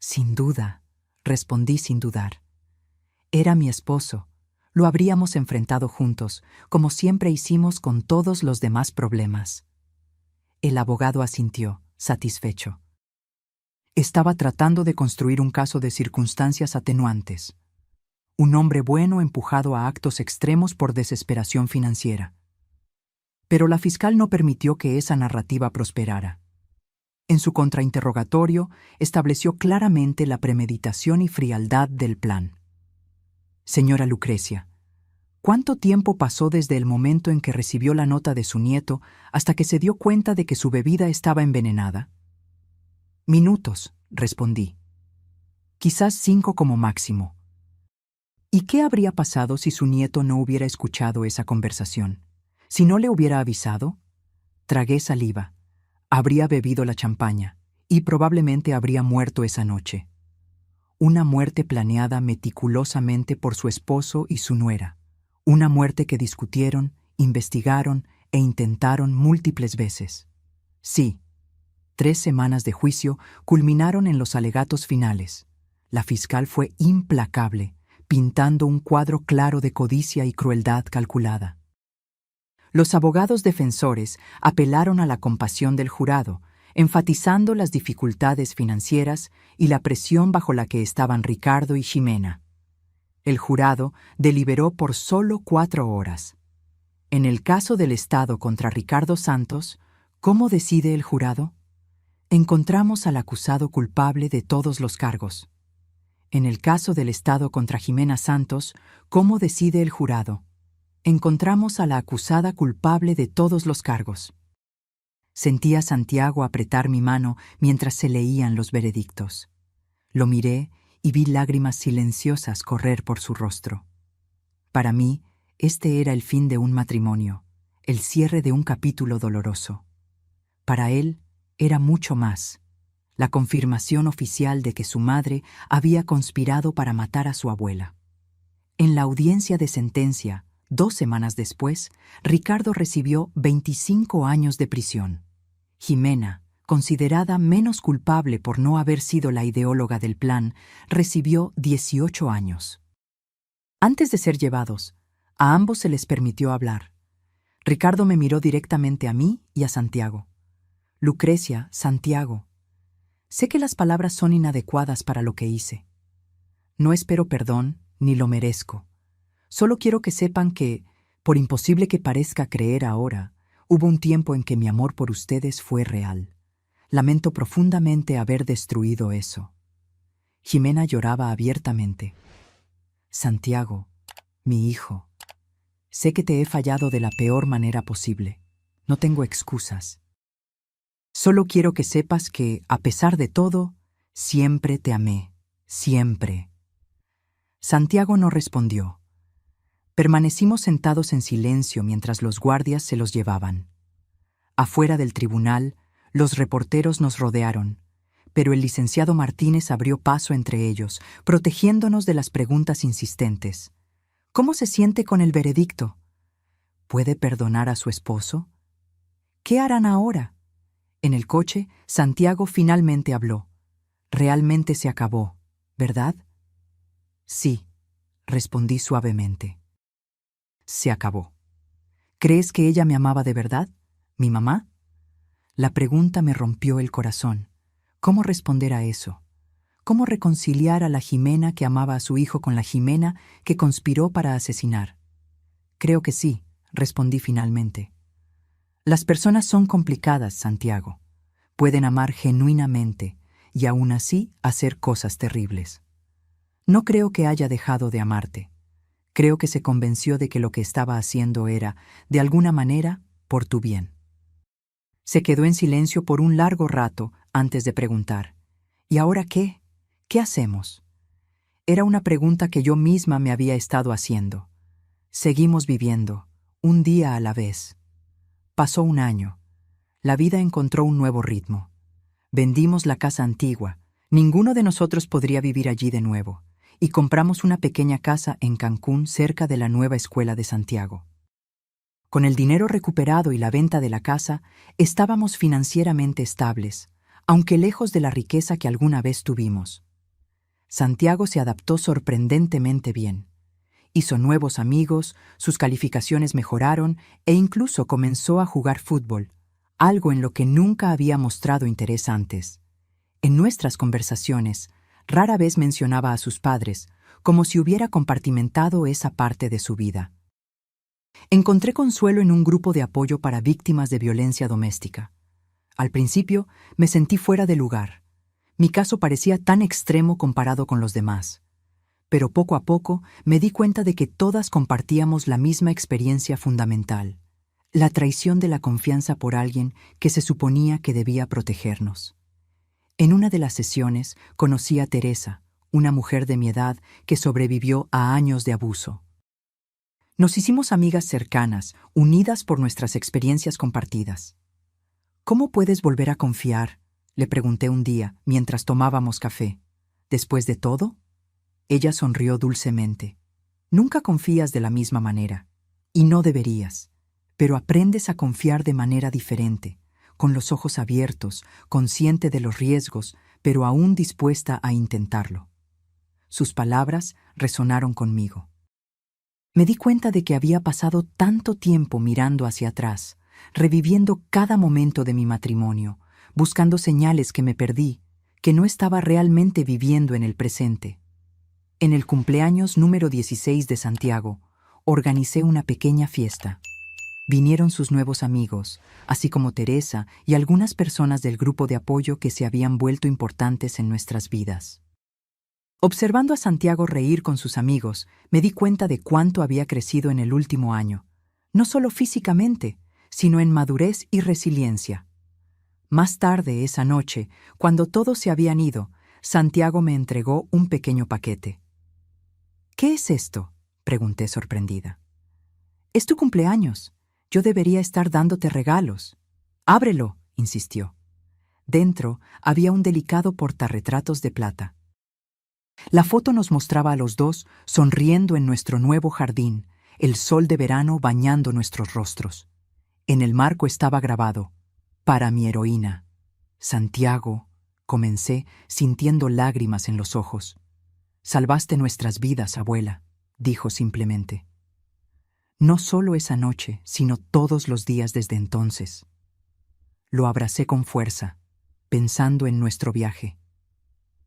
Sin duda, respondí sin dudar. Era mi esposo. Lo habríamos enfrentado juntos, como siempre hicimos con todos los demás problemas. El abogado asintió, satisfecho. Estaba tratando de construir un caso de circunstancias atenuantes. Un hombre bueno empujado a actos extremos por desesperación financiera. Pero la fiscal no permitió que esa narrativa prosperara. En su contrainterrogatorio estableció claramente la premeditación y frialdad del plan. Señora Lucrecia, ¿cuánto tiempo pasó desde el momento en que recibió la nota de su nieto hasta que se dio cuenta de que su bebida estaba envenenada? Minutos, respondí. Quizás 5 como máximo. ¿Y qué habría pasado si su nieto no hubiera escuchado esa conversación? ¿Si no le hubiera avisado? Tragué saliva. Habría bebido la champaña y probablemente habría muerto esa noche. Una muerte planeada meticulosamente por su esposo y su nuera. Una muerte que discutieron, investigaron e intentaron múltiples veces. Sí, 3 semanas de juicio culminaron en los alegatos finales. La fiscal fue implacable, pintando un cuadro claro de codicia y crueldad calculada. Los abogados defensores apelaron a la compasión del jurado, enfatizando las dificultades financieras y la presión bajo la que estaban Ricardo y Jimena. El jurado deliberó por solo 4 horas. En el caso del Estado contra Ricardo Santos, ¿cómo decide el jurado? Encontramos al acusado culpable de todos los cargos. En el caso del Estado contra Jimena Santos, ¿cómo decide el jurado? Encontramos a la acusada culpable de todos los cargos. Sentí a Santiago apretar mi mano mientras se leían los veredictos. Lo miré y vi lágrimas silenciosas correr por su rostro. Para mí, este era el fin de un matrimonio, el cierre de un capítulo doloroso. Para él, era mucho más, la confirmación oficial de que su madre había conspirado para matar a su abuela. En la audiencia de sentencia, 2 semanas después, Ricardo recibió 25 años de prisión. Jimena, considerada menos culpable por no haber sido la ideóloga del plan, recibió 18 años. Antes de ser llevados, a ambos se les permitió hablar. Ricardo me miró directamente a mí y a Santiago. Lucrecia, Santiago. Sé que las palabras son inadecuadas para lo que hice. No espero perdón, ni lo merezco. Solo quiero que sepan que, por imposible que parezca creer ahora, hubo un tiempo en que mi amor por ustedes fue real. Lamento profundamente haber destruido eso. Jimena lloraba abiertamente. Santiago, mi hijo, sé que te he fallado de la peor manera posible. No tengo excusas. Solo quiero que sepas que, a pesar de todo, siempre te amé, siempre. Santiago no respondió. Permanecimos sentados en silencio mientras los guardias se los llevaban. Afuera del tribunal, los reporteros nos rodearon, pero el licenciado Martínez abrió paso entre ellos, protegiéndonos de las preguntas insistentes. ¿Cómo se siente con el veredicto? ¿Puede perdonar a su esposo? ¿Qué harán ahora? En el coche, Santiago finalmente habló. Realmente se acabó, ¿verdad? Sí, respondí suavemente. Se acabó. ¿Crees que ella me amaba de verdad? ¿Mi mamá? La pregunta me rompió el corazón. ¿Cómo responder a eso? ¿Cómo reconciliar a la Jimena que amaba a su hijo con la Jimena que conspiró para asesinar? Creo que sí, respondí finalmente. Las personas son complicadas, Santiago. Pueden amar genuinamente y aún así hacer cosas terribles. No creo que haya dejado de amarte. Creo que se convenció de que lo que estaba haciendo era, de alguna manera, por tu bien. Se quedó en silencio por un largo rato antes de preguntar. ¿Y ahora qué? ¿Qué hacemos? Era una pregunta que yo misma me había estado haciendo. Seguimos viviendo, un día a la vez. Pasó un año. La vida encontró un nuevo ritmo. Vendimos la casa antigua. Ninguno de nosotros podría vivir allí de nuevo. Y compramos una pequeña casa en Cancún cerca de la nueva escuela de Santiago. Con el dinero recuperado y la venta de la casa, estábamos financieramente estables, aunque lejos de la riqueza que alguna vez tuvimos. Santiago se adaptó sorprendentemente bien. Hizo nuevos amigos, sus calificaciones mejoraron e incluso comenzó a jugar fútbol, algo en lo que nunca había mostrado interés antes. En nuestras conversaciones, rara vez mencionaba a sus padres, como si hubiera compartimentado esa parte de su vida. Encontré consuelo en un grupo de apoyo para víctimas de violencia doméstica. Al principio, me sentí fuera de lugar. Mi caso parecía tan extremo comparado con los demás. Pero poco a poco me di cuenta de que todas compartíamos la misma experiencia fundamental: la traición de la confianza por alguien que se suponía que debía protegernos. En una de las sesiones conocí a Teresa, una mujer de mi edad que sobrevivió a años de abuso. Nos hicimos amigas cercanas, unidas por nuestras experiencias compartidas. ¿Cómo puedes volver a confiar?, le pregunté un día mientras tomábamos café. ¿Después de todo? Ella sonrió dulcemente. Nunca confías de la misma manera, y no deberías, pero aprendes a confiar de manera diferente, con los ojos abiertos, consciente de los riesgos, pero aún dispuesta a intentarlo. Sus palabras resonaron conmigo. Me di cuenta de que había pasado tanto tiempo mirando hacia atrás, reviviendo cada momento de mi matrimonio, buscando señales que me perdí, que no estaba realmente viviendo en el presente. En el cumpleaños número 16 de Santiago, organicé una pequeña fiesta. Vinieron sus nuevos amigos, así como Teresa y algunas personas del grupo de apoyo que se habían vuelto importantes en nuestras vidas. Observando a Santiago reír con sus amigos, me di cuenta de cuánto había crecido en el último año, no solo físicamente, sino en madurez y resiliencia. Más tarde esa noche, cuando todos se habían ido, Santiago me entregó un pequeño paquete. ¿Qué es esto?, pregunté sorprendida. Es tu cumpleaños. Yo debería estar dándote regalos. Ábrelo, insistió. Dentro había un delicado portarretratos de plata. La foto nos mostraba a los dos sonriendo en nuestro nuevo jardín, el sol de verano bañando nuestros rostros. En el marco estaba grabado: para mi heroína. Santiago, comencé, sintiendo lágrimas en los ojos. Salvaste nuestras vidas, abuela, dijo simplemente. No solo esa noche, sino todos los días desde entonces. Lo abracé con fuerza, pensando en nuestro viaje.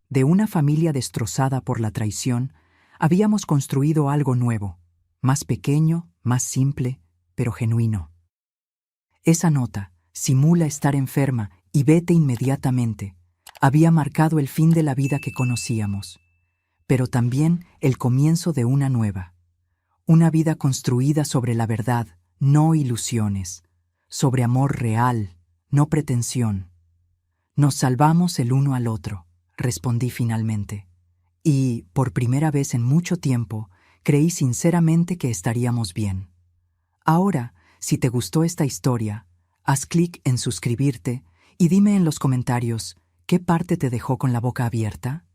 De una familia destrozada por la traición, habíamos construido algo nuevo, más pequeño, más simple, pero genuino. Esa nota: simula estar enferma y vete inmediatamente, había marcado el fin de la vida que conocíamos, pero también el comienzo de una nueva. Una vida construida sobre la verdad, no ilusiones, sobre amor real, no pretensión. Nos salvamos el uno al otro, respondí finalmente. Y, por primera vez en mucho tiempo, creí sinceramente que estaríamos bien. Ahora, si te gustó esta historia, haz clic en suscribirte y dime en los comentarios qué parte te dejó con la boca abierta.